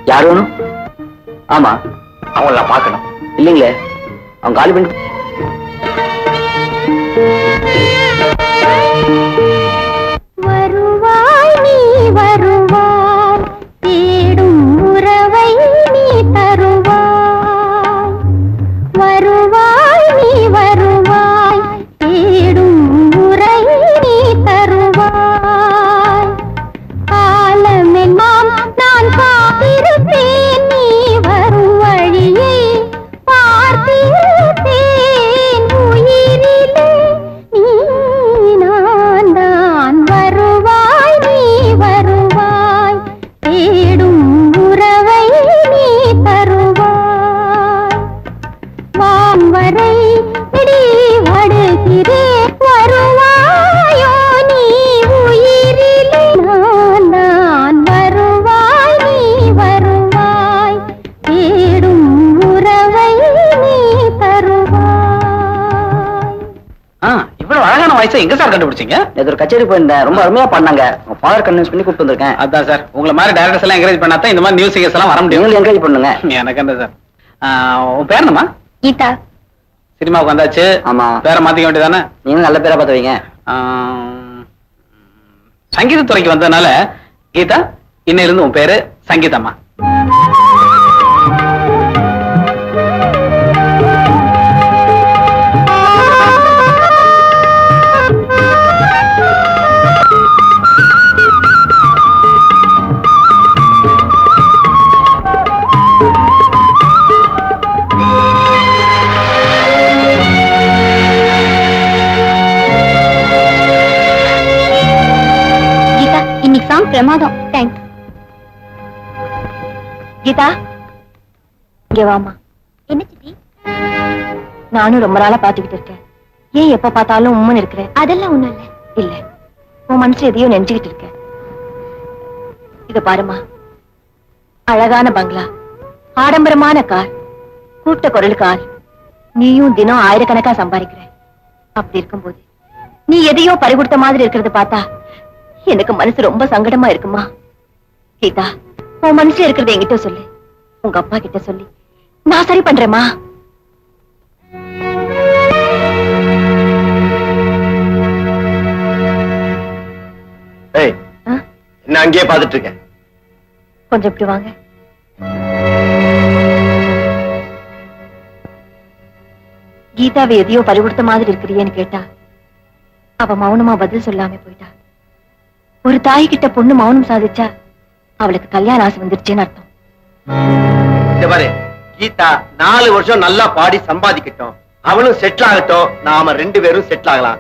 யார் வேணும்? ஆமா, அவங்கள நான் பார்க்கணும். இல்லைங்களே, அவங்க காலி பண்ணி. வருவாய் நீ வருவாய், தேடும் உறவை நீ தருவாய். வருவாய் நீ வருவாய், தேடும் உறவை நீ தருவாய். காலமெல்லாம் நான் காத்திருப்பேன், நீ வரும் வழியை பார்த்திருப்பேன். உயிரிலே நீ நான் தான். வருவாய் நீ வருவாய், தேடும் உறவை நீ தருவாய். வான்வரை இடி வடுகிறேன், வருவாயோ நீ உயிரிலே நான் தான். வருவாய் நீ வருவாய், தேடும் உறவை நீ தருவாய். இவ்வளவு அழகான வாய்ஸை எங்க சார் கண்டுபிடிச்சீங்க? நேத்து ஒரு கச்சேரி போயிருந்தேன், ரொம்ப அருமையா பண்ணாங்க. ஃபாதர் கன்வின்ஸ் பண்ணி கூப்பிட்டு வந்திருக்கேன். அதான் சார், உங்களை மாதிரி டைரக்டர்ஸ் எல்லாம் என்கரேஜ் பண்ணாதான் இந்த மாதிரி நியூஸ் சிங்கர்ஸ் எல்லாம் வர முடியும். நீங்களும் என்கரேஜ் பண்ணுங்க. எனக்கு என்ன சார், உன் பேர் என்னம்மா? கீதா. சினிமாவுக்கு வந்தாச்சு. ஆமா. பேரை மாத்திக்க வேண்டியதானே? நீங்களும் நல்ல பேரா பார்த்து வைங்க. சங்கீதத்துறைக்கு வந்ததுனால கீதா, இன்னிலிருந்து உன் பேரு சங்கீதம்மா. கீதா, இன்னைக்கு சாங் பிரமாதம். தேங்க்ஸ். கீதா, இங்க வாமா. என்ன சித்தி? நானும் ரொம்ப நாளா பாத்துக்கிட்டு இருக்கேன். ஏன் எப்ப பார்த்தாலும் உம்மன் இருக்கிற? அதெல்லாம் ஒண்ணும் இல்ல. இல்ல, உன் மனசு எதையோ நெஞ்சுக்கிட்டு இருக்க. இத பாருமா, அழகான பங்களா, ஆடம்பரமான கார், கூட்ட குரல் கார், நீயும் தினம் ஆயிரக்கணக்கா சம்பாதிக்கிற. அப்படி இருக்கும்போது நீ எதையோ பறிகொடுத்த மாதிரி இருக்கிறத பார்த்தா எனக்கு மனசு ரொம்ப சங்கடமா இருக்குமா. கீதா, உன் மனசுல இருக்கிறத என்கிட்ட சொல்லு. உங்க அப்பா கிட்ட சொல்லி நான் சரி பண்றேம்மா. என்ன அங்கேயே பாத்துட்டு இருக்கேன்? கொஞ்சம் இப்படி வாங்க. கீதாவை எதையோ பறிவுடுத்த மாதிரி இருக்கிறியேன்னு கேட்டா அவ மௌனமா பதில் சொல்லாம போயிட்டா. ஒரு தாய் கிட்ட பொண்ணு மௌனம் சாதிச்சா அவளுக்கு கல்யாண ஆசை வந்துருச்சேன்னு அர்த்தம். இந்த பாரு, கீதா 4 வருஷம் நல்லா பாடி சம்பாதிக்கட்டும், அவளும் செட்டில் ஆகட்டும், நாம 2 பேரும் செட்டில் ஆகலாம்.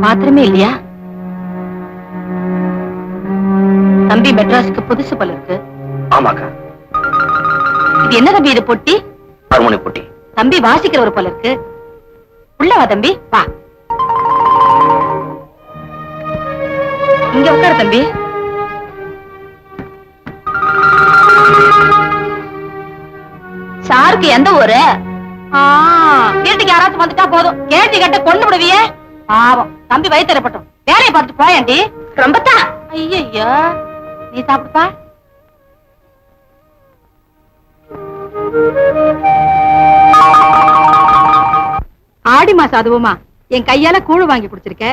பாத்திரமே இல்லையா? தம்பி மெட்ராஸுக்கு புதுசு போல இருக்கு. ஆமாக்கா. இது என்ன தம்பி? இது பொட்டி? ஹார்மோனி பொட்டி. தம்பி வாசிக்கிற ஒரு போல இருக்கு. உள்ள வா தம்பி, வா. இங்க உட்காரு தம்பி. சாருக்கு எந்த ஊரு? வீட்டுக்கு யாராச்சும் வந்துட்டா போதும், கேள்வி கேட்ட கொண்டு விடுவியே. பாவம், தம்பி வயிற்றுப்பட்டும். வேலையை பார்த்து போயண்டி. ரொம்பத்தா. ஐயோ, நீ சாப்பிடுப்பா. ஆடி மாசம் அதுவுமா என் கையால கூழ் வாங்கி குடிச்சிருக்க,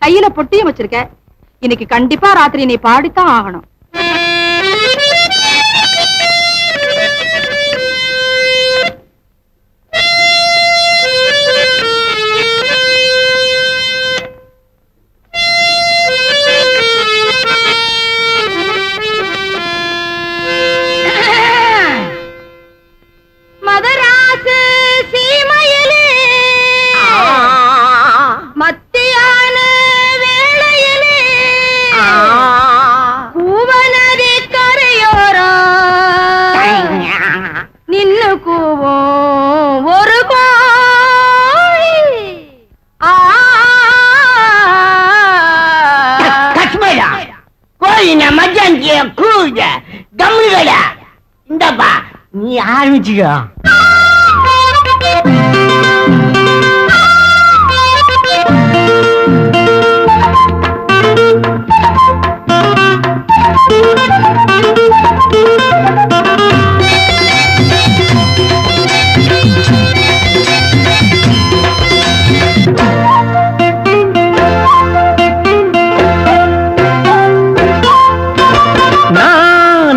கையில பொட்டியும் வச்சிருக்க. இன்னைக்கு கண்டிப்பா ராத்திரி நீ பாடித்தான் ஆகணும். மதராசு சீமையிலே மத்தியான வேளையிலே பூவ கூடாஞ்சிய கூட கம்முகடா. இந்தப்பா நீ ஆரம்பிச்சுக்கோ.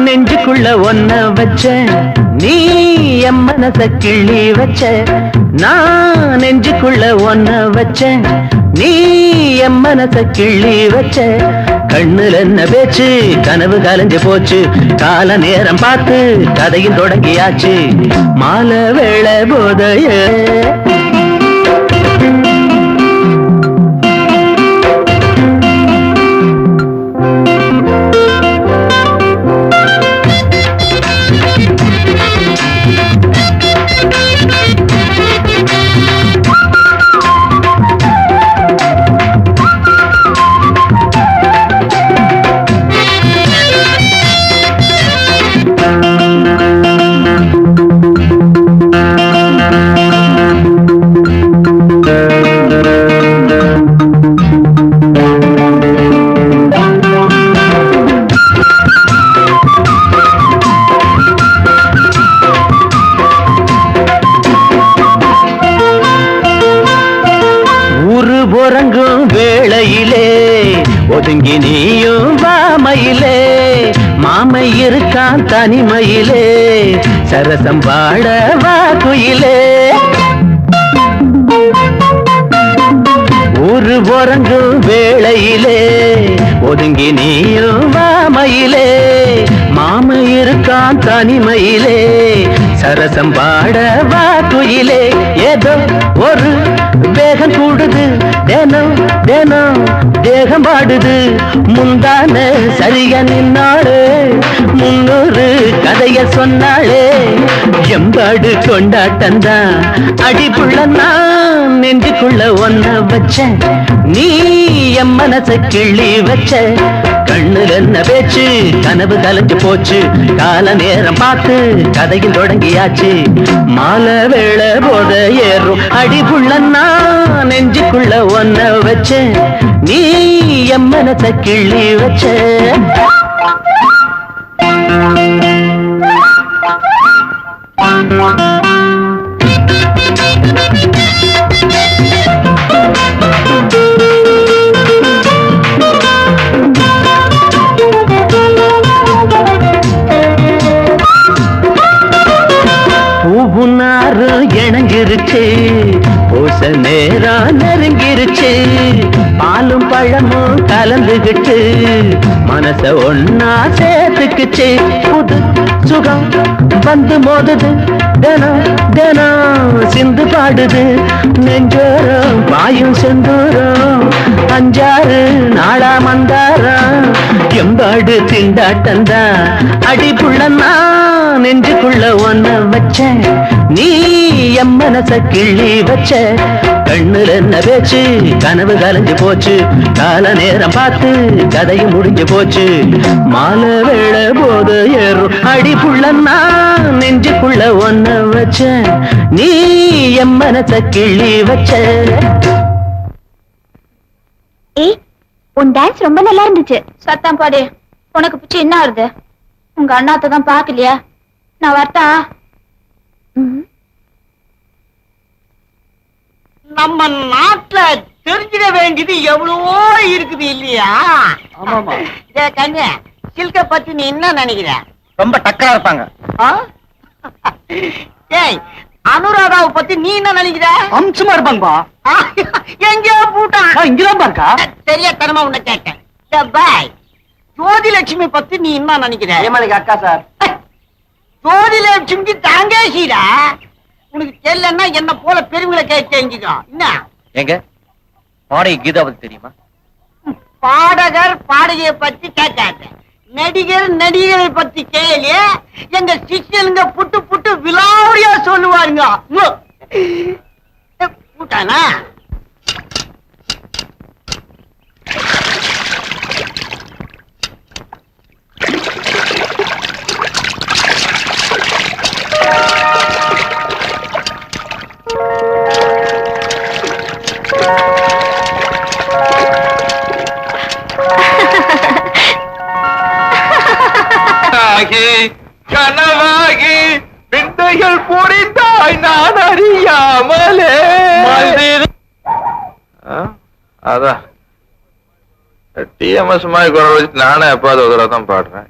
நெஞ்சுக்குள்ள ஒன்ன வச்ச நீ என் மனச கிள்ளி வச்ச. நான் நெஞ்சுக்குள்ள ஒன்ன வச்ச நீ என் மனச கிள்ளி வச்ச. கண்ணுல என்ன பேச்சு கனவு கலைஞ்சு போச்சு. கால நேரம் பார்த்து கதையும் தொடங்கியாச்சு. மாலை வேளை போதைய உறங்கும் வேளையிலே ஒதுங்கி நீயும் வாமையிலே. மாமை இருக்கான் தனிமையிலே சரசம் பாட வா குயிலே. உறங்கும் வேளையிலே ஒதுங்கி நீயும் வாமையிலே. மாமை இருக்கான் தனிமையிலே சரசம் பாட வா குயிலே. ஏதோ ஒரு வேகம் கூடுது தினம் தினம் தேகம் பாடுது. முந்தான சரியா நின்னாளே 300 கதைய சொன்னாளே. எம்பாடு கொண்டாட்டந்தான் அடிப்புள்ள நான் நெஞ்சுக்குள்ள ஒன்ன வச்ச நீ என் மனச கிள்ளி வச்ச. கண்ணுல என்ன பேச்சு கனவு கலைஞ்சு போச்சு. கால நேரம் பார்த்து கதையில் தொடங்கியாச்சு. மாலை வேளை போத ஏறும் அடிப்புள்ள நான் நெஞ்சுக்குள்ள ஒன்ன வச்ச நீ என் மனச கிள்ளி வச்ச. பூவுனாரு இணங்கிருச்சு பூச நேரம் நெருங்கிருச்சு. பாலும் பழமும் கலந்துகிட்டு மனச ஒன்னா சேர்த்துக்குச்சு. புது சுகம் வந்து மோதுது தினம் தினம் சிந்து பாடுது. நெஞ்சோரம் வாயும் செந்தூரம் 5-6 நாளா மந்தாரம். எம்பாடு திண்டாட்டந்தா அடிப்புள்ள நான் நெஞ்சுக்குள்ள ஒன்ன வச்ச நீ என் மனச கிள்ளி வச்ச. கண்ணுல என்ன பேச்சு கனவு கலைஞ்சு போச்சு. கால நேரம் பார்த்து கதையும் முடிஞ்சு போச்சு. மாலை வேளை போத ஏறும் அடிப்புள்ள நான் நெஞ்சுக்குள்ள ஒன்ன வச்ச நீ என் மனச கிள்ளி வச்ச. ஏய், உன் டான்ஸ் ரொம்ப நல்லா இருந்துச்சு. சத்தம் பாடு. உனக்கு பிடிச்சி என்ன ஆறுது? உங்க அண்ணாத்த தான் பாக்கலையா? நான் வரட்டா? நம்ம நாட்டுல தெரிஞ்சிட வேண்டியது எவ்வளவோ இருக்குது இல்லையா? ஆமாமா. கண்ணு சில்க பத்தி நீ என்ன நினைக்கிற? ரொம்ப டக்கரா இருப்பாங்க. ஏய், அனுராதாவை பத்தி நீ என்ன நினைக்கிற? அம்சமா இருப்பாங்கப்பா. எங்கேயோ பூட்டான். இங்கதான் பாருக்கா. தெரியாதனமா உன்னை கேட்டேன். பாய், ஜோதிலட்சுமி பத்தி நீ என்ன நினைக்கிற? ஏமாளிக்கு அக்கா சார். ஜோதிலட்சுமிக்கு தங்கேசிடா. உனக்கு தெரியலன்னா என்ன போல பெருமைகளை கேட்டு தெரிஞ்சுக்கோ. என்ன எங்க பாடகி கீதா பத்தி தெரியுமா? பாடகர் பாடகியை பத்தி கேட்காத. நடிகர் நடிகரை பத்தி கேளு. எங்க சிஷ்யனுங்க புட்டு புட்டு விலாவரியா சொல்லுவாருங்க. பூட்டானா? நினைவாகி கனவாகி விந்தைகள் புரிந்தாய் நான் அறியாமலே. அதான் டிஎம்எஸ் மாதிரி குரல் வச்சு நானே எப்பாவது ஒரு தடவை தான் பாடுறேன்.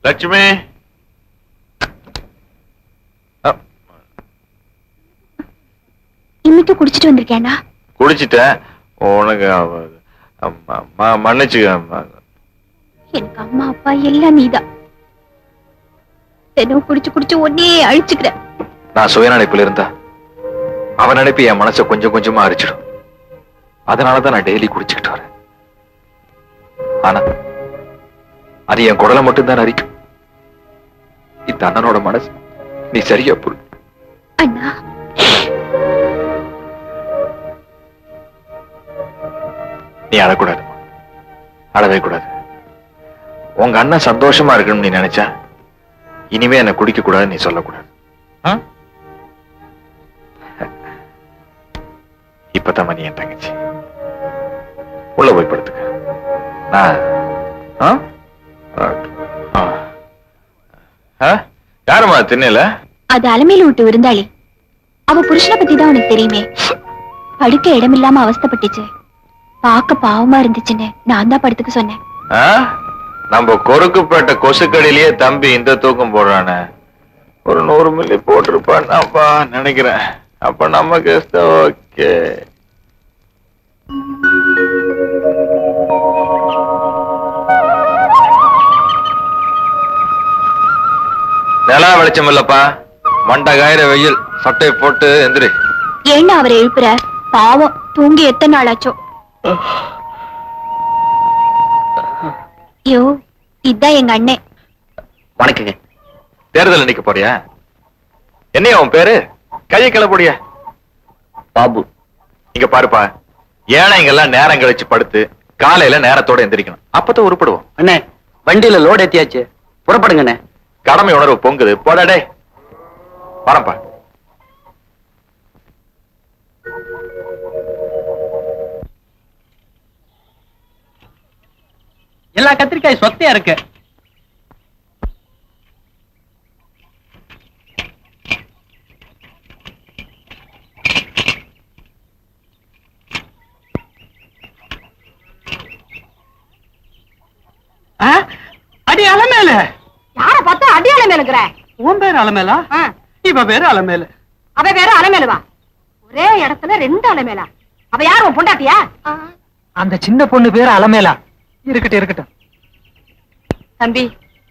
லட்சுமி இன்னிட்டு குடிச்சிட்டு வந்திருக்கேனா? குடிச்சிட்டேன். உனக்கு மன்னிச்சுக்க. எனக்கு அம்மா அப்பா எல்லாம் நீதான். தினம் குடிச்சு குடிச்சு ஒன்னே அழிச்சுக்கிற. நான் சுயநினைப்புல இருந்தா அவன் நினைப்பு என் மனசை கொஞ்சம் கொஞ்சமா அரிச்சிடும். அதனாலதான் நான் டெய்லி குடிச்சுக்கிட்டு வரேன். ஆனா அது என் குடலை மட்டும்தான் அரிக்கும். இந்த அண்ணனோட மனசு நீ சரியா புரி. அண்ணா நீ அழக்கூடாது, அழவே கூடாது. உங்க அண்ணன் சந்தோஷமா இருக்கணும்னு நீ நினைச்சா இனிமே என்ன குடிக்க கூடாது நீ சொல்லக்கூடாது. இப்பதான் நீ என் தங்கச்சி. உள்ள போய் படுத்துக்க. யாருமா திண்ணல? அது அலமையில விட்டு விருந்தாளி. அவ புருஷனை பத்தி தான் உனக்கு தெரியுமே. படுக்க இடமில்லாம அவஸ்தைப்பட்டுச்சு. பார்க்க பாவமா இருந்துச்சுன்னு நான் தான் படுத்துக்க சொன்னேன். நம்ம கொறுக்குப்பேட்ட கொசுக்கடியிலேயே தம்பி இந்த தூக்கம் போடுறானே, ஒரு 100 மில்லி போட்டிருப்பான்ப்பா நினைக்கிறேன். அப்ப நமக்கு ஓகே. நிலா வெளிச்சம் இல்லப்பா, மண்டை காயிற வெயில். சட்டையை போட்டு எந்திரி. ஏன்னா அவரை எழுப்புற? பாவம், தூங்கி எத்தனை நாள் ஆச்சோ. யோ, இதான் எங்க அண்ணே. வணக்கங்க. தேர்தல் நிக்க போறியா? என்னையா உன் பேரு? கையை கிளப்படியா? பாபு. இங்க பாருப்பா, ஏழைங்கெல்லாம் நேரம் கழிச்சு படுத்து காலையில நேரத்தோட எந்திரிக்கணும். அப்பதான் உருப்படுவோம். அண்ணே, வண்டியில லோடு ஏத்தியாச்சு, புறப்படுங்க அண்ணே. கடமை உணர்வு பொங்குது. போடடே வரப்பா. எல்லா கத்திரிக்காய் சொத்தையா இருக்கு. அடி அலமேல. யார பார்த்தா அடி அலமேலுங்கிற? உன் பேரு அலமேலா? இவ பேரு அலமேலு. அவ பேரு அலமேலுவா? ஒரே இடத்துல 2 அலமேலா? அவ யார், உன் பொண்டாட்டியா? அந்த சின்ன பொண்ணு பேரு அலமேலா. இருக்கட்டும் இருக்கட்டும். தம்பி,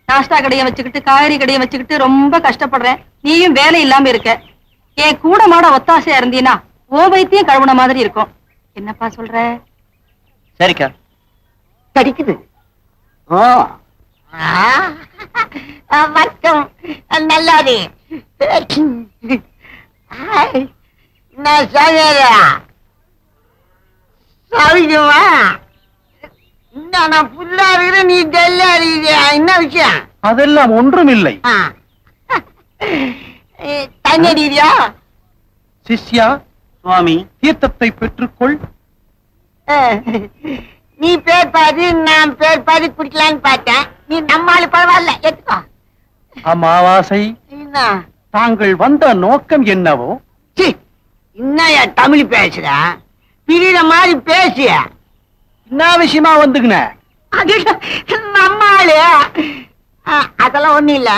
நாஸ்டா கடையை வச்சுக்கிட்டு காய்கறி கடையை வச்சுக்கிட்டு ரொம்ப கஷ்டப்படுறேன். நீயும் வேலை இல்லாம இருக்க. என் கூட மாட ஒத்தாசையா இருந்தீனா ஓ வைத்தியம் கழுவுன மாதிரி இருக்கும். என்னப்பா சொல்ற? சரிக்கா. கடிக்குது. வணக்கம். நல்லாது நான் சாவிக்குமா? நான் புல்லா இருக்கிற, நீ டெல்லா இருக்கிற. என்ன விஷயம்? அதெல்லாம் ஒன்றும் இல்லை. தண்ணி அடிக்கிறியா? சிஷ்யா, சுவாமி தீர்த்தத்தை பெற்றுக்கொள். நீ பேர் பாதி, நான் பேர் பாதி குடிக்கலான்னு பார்த்தேன். நீ நம்மால பரவாயில்ல, எடுத்துக்கோ. அமாவாசை, தாங்கள் வந்த நோக்கம் என்னவோ? என்னையா தமிழ் பேசுற? பிரிகிற மாதிரி பேசிய. என்ன விஷயமா வந்துக்குன? நம்மாளு அதெல்லாம் ஒண்ணு இல்ல.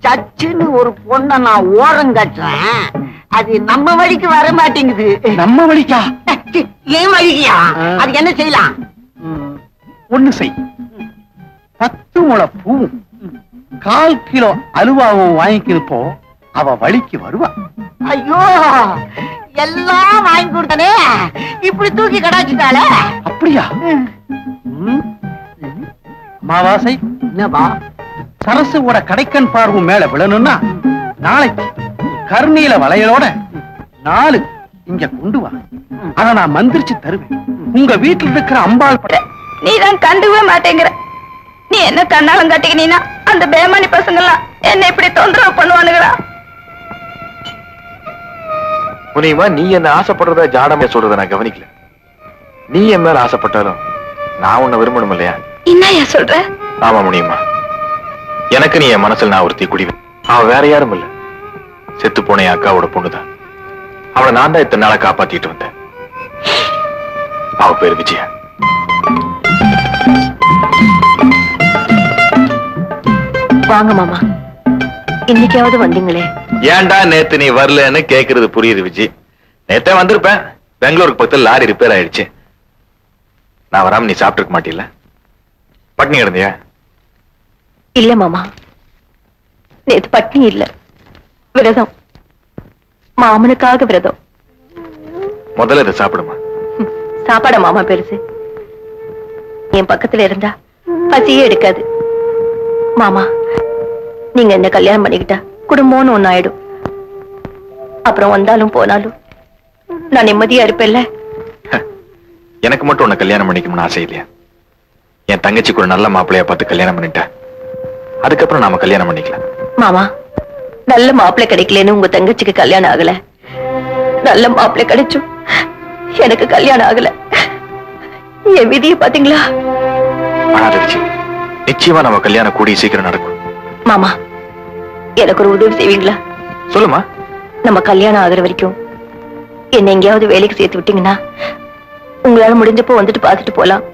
சச்சுன்னு ஒரு பொண்ணை நான் ஓரம் கட்டுறேன். அது நம்ம வழிக்கு வர மாட்டேங்குது. நம்ம வழிக்கா? ஏன் வழிக்கியா? அது என்ன செய்யலாம்? ஒண்ணு செய். 10 முழ பூவும் 1/4 கிலோ அலுவாவும் வாங்கிக்கிறப்போ அவ வழிக்கு வருவா. ஐயோ, எல்லாம் வாங்கி கொடுத்தனே, இப்படி தூக்கி கடாச்சிட்டால. அப்படியா? அமாவாசை, என்னப்பா? சரசுவோட கடைக்கண் பார்வும் மேல விழணும்னா நாளைக்கு கர்ணீல வளையலோட 4 இங்க கொண்டு வா. அத நான் மந்திரிச்சு தருவேன். உங்க வீட்டுல இருக்கிற அம்பாள் பட நீதான் கண்டுவே மாட்டேங்கிற. நீ என்ன கண்ணாலம் கட்டிக்கினா அந்த பேமானி பசங்க எல்லாம் என்ன இப்படி தொந்தரவு பண்ணுவானுங்களா? முனியமா நீ என்ன ஆசைப்படுறத ஜாடமே சொல்றத நான் கவனிக்கல. நீ என் மேல ஆசைப்பட்டாலும் நான் உன்னை விரும்பணும் இல்லையா? என்னையா சொல்ற? ஆமா முனியமா, எனக்கு நீ என் மனசுல நான் ஒருத்தி குடிவேன். அவன் வேற யாரும் இல்ல, செத்து போன என் அக்காவோட பொண்ணுதான். அவளை நான் தான் இத்தனை நாளை காப்பாத்திட்டு வந்தேன். அவ பேரு விஜயா. வாங்க மாமா, இன்னைக்காவது வந்தீங்களே. ஏன்டா நேத்து நீ வரலன்னு கேக்குறது புரியுது விஜய். நேத்தே வந்திருப்பேன், பெங்களூருக்கு பக்கத்துல லாரி ரிப்பேர் ஆயிடுச்சு. நான் வராம நீ சாப்பிட்டுருக்க மாட்டீல்ல? பட்னி கிடந்தியா? இல்ல மாமா, நேத்து பட்னி இல்ல, விரதம். மாமனுக்காக விரதம். முதல்ல இதை சாப்பிடுமா. சாப்பாட மாமா பெருசு, என் பக்கத்துல இருந்தா பசியே எடுக்காது. மாமா, நீங்க என்ன கல்யாணம் பண்ணிக்கிட்டா குடும்பம்னு ஒண்ணு ஆயிடும். அப்புறம் வந்தாலும் போனாலும் நான் நிம்மதியா இருப்பேன்ல. எனக்கு மட்டும் உன்னை கல்யாணம் பண்ணிக்கணும்னு ஆசை இல்லையா? என் தங்கச்சிக்கு ஒரு நல்ல மாப்பிள்ளையா பார்த்து கல்யாணம் பண்ணிட்டேன், அதுக்கப்புறம் நாம கல்யாணம் பண்ணிக்கலாம். மாமா, நல்ல மாப்பிள்ளை கிடைக்கலன்னு உங்க தங்கச்சிக்கு கல்யாணம் ஆகல, நல்ல மாப்பிள்ளை கிடைச்சும் எனக்கு கல்யாணம் ஆகல. என் விதியை பாத்தீங்களா? நிச்சயமா நம்ம கல்யாணம் கூடிய சீக்கிரம் நடக்கும். மாமா, எனக்கு ஒரு உதவி செய்வீங்களா? சொல்லுமா. நம்ம கல்யாணம் ஆகுற வரைக்கும் என்ன எங்கேயாவது வேலைக்கு சேர்த்து விட்டீங்கன்னா உங்களால முடிஞ்சப்போ வந்துட்டு பார்த்துட்டு போலாம்.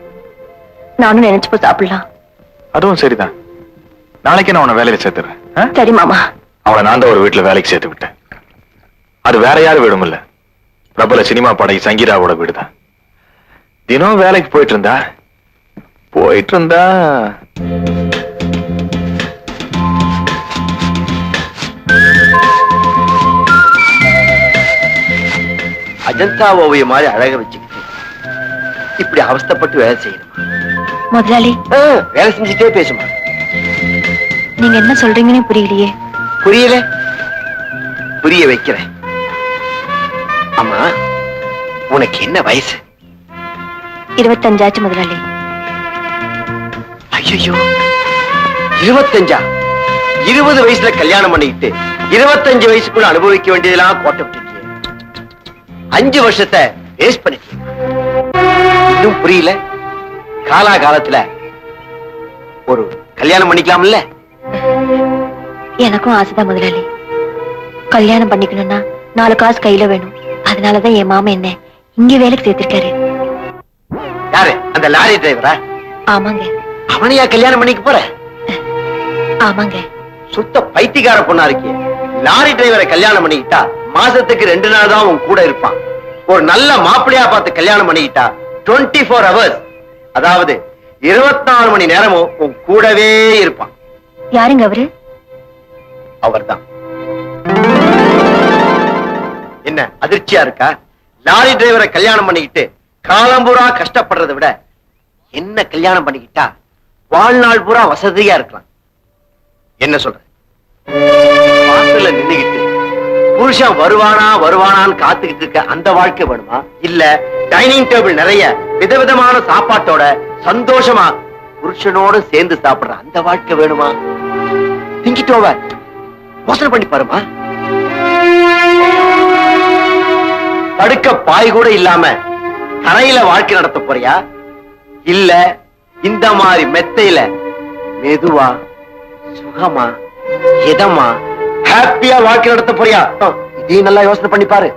நானும் நினைச்சப்போ சாப்பிடலாம். அதுவும் சரிதான். நாளைக்கு நான் உன்னை வேலையில சேர்த்துறேன். சரி மாமா. அவளை நான் தான் ஒரு வீட்டுல வேலைக்கு சேர்த்து விட்டேன். அது வேற யாரும் வீடும் இல்ல, பிரபல சினிமா பாடகி சங்கீதாவோட வீடுதான். தினம் வேலைக்கு போயிட்டு இருந்தா அஜந்தா ஓவியம் மாதிரி அழக வச்சுக்கிட்டு இப்படி அவஸ்தைப்பட்டு வேலை செய்யணுமா? முதலாளி, வேலை செஞ்சுட்டே பேசுமா. நீங்க என்ன சொல்றீங்கன்னு புரியலையே. புரியல, புரிய வைக்கிறேன். ஆமா, உனக்கு என்ன வயசு? 25 ஆச்சு முதலாளி. ஐயோ, 25? 20 வயசுல கல்யாணம் பண்ணிக்கிட்டு 25 வயசுக்குள்ள அனுபவிக்க வேண்டியதெல்லாம் கோட்டை விட்டுட்டியே. 5 வருஷத்தை வேஸ்ட் பண்ணிட்டீங்க. இன்னும் புரியல? காலாகாலத்துல ஒரு கல்யாணம் பண்ணிக்கலாம்ல? எனக்கும் ஆசைதான் முதலாளி. கல்யாணம் பண்ணிக்கணும்னா 4 காசு கையில வேணும். அதனாலதான் என் மாமா என்ன இங்க வேலைக்கு சேர்த்திருக்காரு. யாரு? அந்த லாரி டிரைவரா? ஆமாங்க. அவனையா கல்யாணம் பண்ணிக்க போற? ஆமாங்க. சுத்த பைத்தியக்கார பொண்ணா இருக்கிய. லாரி டிரைவரை கல்யாணம் பண்ணிக்கிட்டா மாசத்துக்கு 2 நாள் தான் உன் கூட இருப்பான். ஒரு நல்ல மாப்பிள்ளையா பார்த்து கல்யாணம் பண்ணிக்கிட்டா 24 hours, அதாவது 24 மணி நேரமும் உன் கூடவே இருப்பான். யாருங்க அவரு? அவர்தான். என்ன அதிர்ச்சியா இருக்கா? லாரி டிரைவரை கல்யாணம் பண்ணிக்கிட்டு காலம்பூரா கஷ்டப்படுறதை விட என்ன கல்யாணம் பண்ணிக்கிட்டா வாழ்நாள் பூரா வசதியா இருக்கலாம். என்ன சொல்ற? வாசல்ல நின்னுகிட்டு புருஷன் வருவானான்னு காத்துக்கிட்டு இருக்க அந்த வாழ்க்கை வேணுமா? இல்ல டைனிங் டேபிள் நிறைய விதவிதமான சாப்பாட்டோட சந்தோஷமா புருஷனோட சேர்ந்து சாப்பிடுற அந்த வாழ்க்கை வேணுமா? திங்கிட்டோவ யோசனை பண்ணி பாருமா. படுக்க பாய் கூட இல்லாம தரையில வாழ்க்கை நடத்த போறியா? இல்ல இந்த மாதிரி மெத்தையில மெதுவா சுகமா இதமா ஹாப்பியா வாழ்க்கை நடத்த போறியா? இதையும் நல்லா யோசனை பண்ணி பாரு.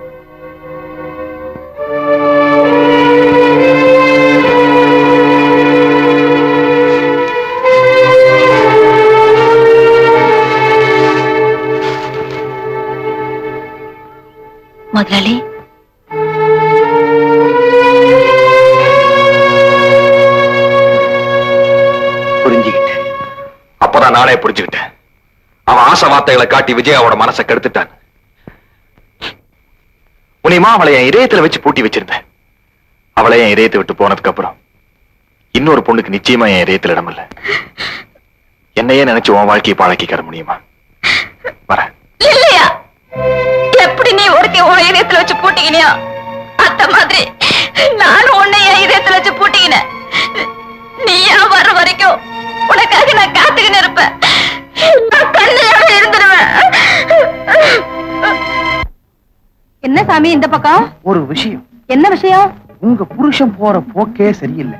முதலாளி, புரிஞ்சுக்கிட்டேன். அப்பதான் நானே புரிஞ்சுக்கிட்டேன். அவன் ஆசை வார்த்தைகளை காட்டி விஜயாவோட மனசை கெடுத்துட்டான். உனிமா அவளை என் இதயத்துல வச்சு பூட்டி வச்சிருந்தேன். அவளை என் இதயத்தை விட்டு போனதுக்கு அப்புறம் இன்னொரு பொண்ணுக்கு நிச்சயமா என் இதயத்துல இடம் இல்ல. என்னையே நினைச்சு உன் வாழ்க்கையை பழக்கிக்கிற முடியுமா? வர இல்லையா? எப்படி நீ ஒருத்தி உன் இதயத்துல வச்சு பூட்டிக்கினியா அந்த மாதிரி நானும் உன்னை என் இதயத்துல வச்சு பூட்டிக்கினேன். நீயா வர்ற வரைக்கும் உனக்காக நான் காத்துக்கின்னு இருப்பேன். நான் கண்ணையோட இருந்துடுவேன். என்ன என்ன சாமி இந்த பக்கம்? ஒரு விஷயம். என்ன விஷயம்? உங்க புருஷன் போற போக்கே சரியில்லை.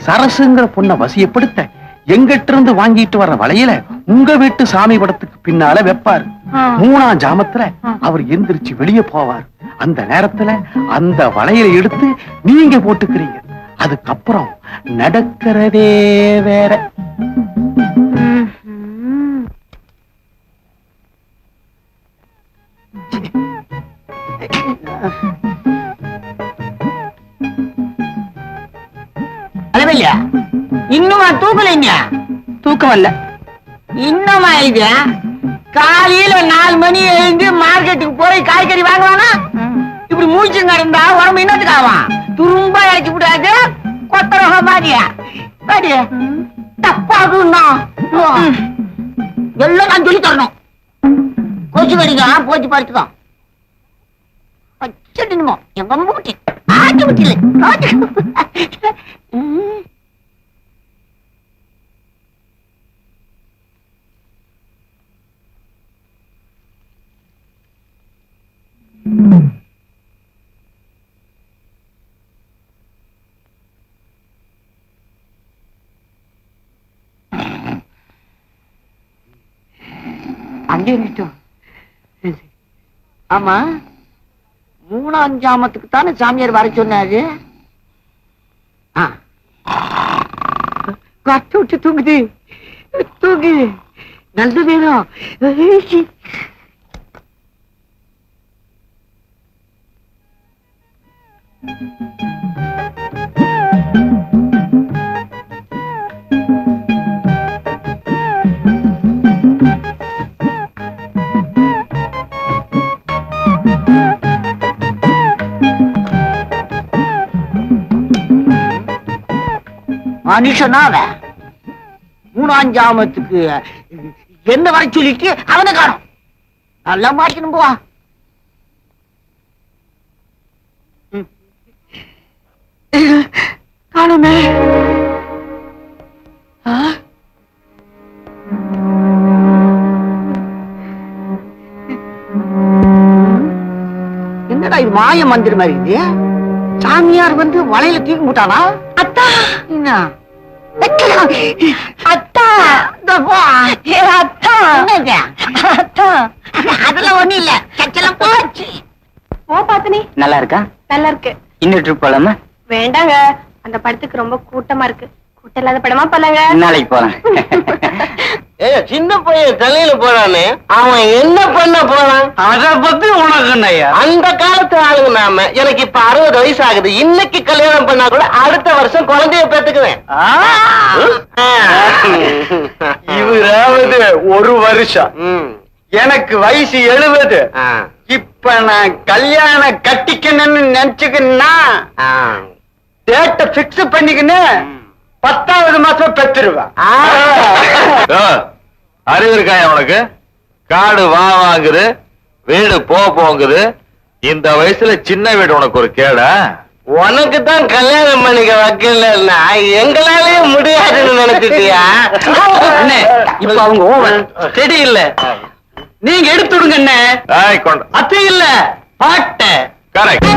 சரசுங்கிற பொண்ண வசியப்படுத்த எங்கிட்ட இருந்து வாங்கிட்டு வர்ற வளையல உங்க வீட்டு சாமி படத்துக்கு பின்னால வைப்பாரு. 3ஆம் ஜாமத்துல அவர் எந்திரிச்சு வெளியே போவார். அந்த நேரத்துல அந்த வளையலை எடுத்து நீங்க போட்டுக்கிறீங்க. அதுக்கப்புறம் நடக்கிறதே வேற. அளவில்லையா இன்னுமா தூக்கலைங்க? தூக்கம் இல்ல. இன்னுமா இது காலையில 4 மணி எழுந்து மார்க்கெட்டுக்கு போய் காய்கறி வாங்குவானா? இப்படி மூச்சு நடந்தா உடம்பு இன்னத்துக்கு ஆவான். துரும்பா இறக்கி விடாது கொத்தரக பாதியா பாடி தப்பாகுன்னா எல்லாம் நான் சொல்லி தரணும். கொச்சு கடிக்கா போச்சு படுத்துக்கோ. வச்சுடுமோ எங்க அம்மா குட்டி ஆட்டு குட்டில அங்கே நிட்டோம். ஆமா 3ஆம் ஜாமத்துக்கு தானே சாமியார் வர சொன்னாரு. கத்து விட்டு தூங்குது தூங்கு நல்ல நேரம். மனுஷனா அவன் 3ஆம் ஜாமத்துக்கு என்ன வர சொல்லிட்டு அவனை காணும். நல்லா மாட்டணும் போவா. காணுமே. என்னடா இது மாய மந்திர மாதிரி இது? சாமியார் வந்து வளையல தூக்கி போட்டானா? அத்தா என்ன அத்தா அத்தா அத்தா அதெல்லாம் ஒண்ணு இல்ல. சச்செல்லாம் போச்சு. ஓ பாத்தனி நல்லா இருக்கா? நல்லா இருக்கு. இன்னும் ட்ரிப் போலாமா? வேண்டாங்க, அந்த படத்துக்கு ரொம்ப கூட்டமா இருக்கு. கூட்டம் இல்லாத படமா போலாங்க. நாளைக்கு போலாம். சின்ன பையன் தலையில போறானே, அவன் என்ன பண்ண போறான்? அத பத்தி உனக்கு என்னய்யா? அந்த காலத்து ஆளுங்க நாம. எனக்கு இப்ப 60 வயசு ஆகுது. இன்னைக்கு கல்யாணம் பண்ணா கூட அடுத்த வருஷம் குழந்தைய பெத்துக்குவேன். இவராவது 1 வருஷம், எனக்கு வயசு 70. இப்ப நான் கல்யாணம் கட்டிக்கணும்னு நினைச்சுக்கின்னா டேட்ட பிக்ஸ் பண்ணிக்கின்னு 10வது மாசம் பெற்றுருவேன். அறிவு இருக்காயா உனக்கு? காடு வாங்குது, வீடு போங்குது. இந்த வயசுல சின்ன வீடு உனக்கு ஒரு கேடா? உனக்கு தான் கல்யாணம் பண்ணிக்க வைக்கலன்னா எங்களாலே முடியாதுன்னு நினைச்சிட்டியா? இப்ப அவங்க ஓவர் ஸ்டெடி இல்ல, நீங்க எடுத்துடுங்க. என்ன அத்தை இல்ல பாட்ட கரெக்ட்.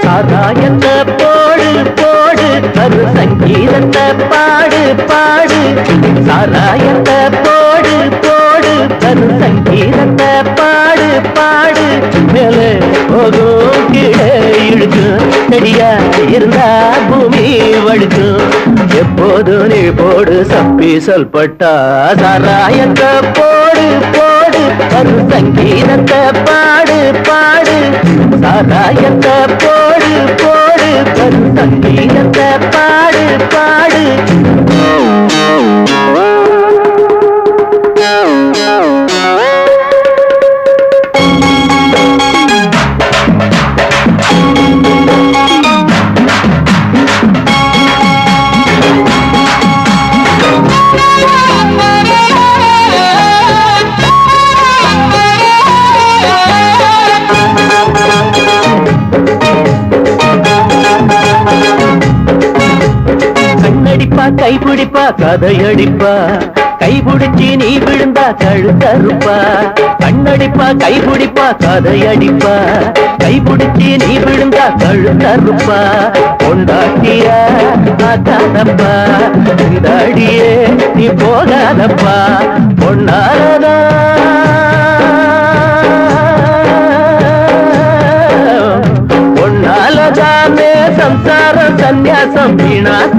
சாராயத்தை போடு போடு, அது சங்கீதத்தை பாடு பாடு. சாராயத்தை போடு போடு, அது சங்கீதத்தை பாடு பாடு. மேலே போகும் கீழே இழுக்கும், செடியா இருந்தா பூமி வழுக்கும். எப்போது நீ போடு சப்பி சொல்பட்டா. சாராயத்தை போடு போடு, அது சங்கீதத்தை பாடு பாடு. சாராயத்தை போடு போடு, அது சங்கீதத்தை பாடு பாடு. கைப்பிடிப்பா கதையடிப்பா கைபிடிச்சி நீ விழுந்தா கழுத்தறுப்பா கண்ணடிப்பா கைபிடிப்பா கதையடிப்பா கைபிடிச்சி நீ விழுந்தா கழுத்தறுப்பா கொண்டாட்டிய ஆக்காதப்பா இந்த அடியே நீ போகாதப்பா பொன்னாரதா பொன்னாலதானே சம்சார சந்நியாசம் விநாச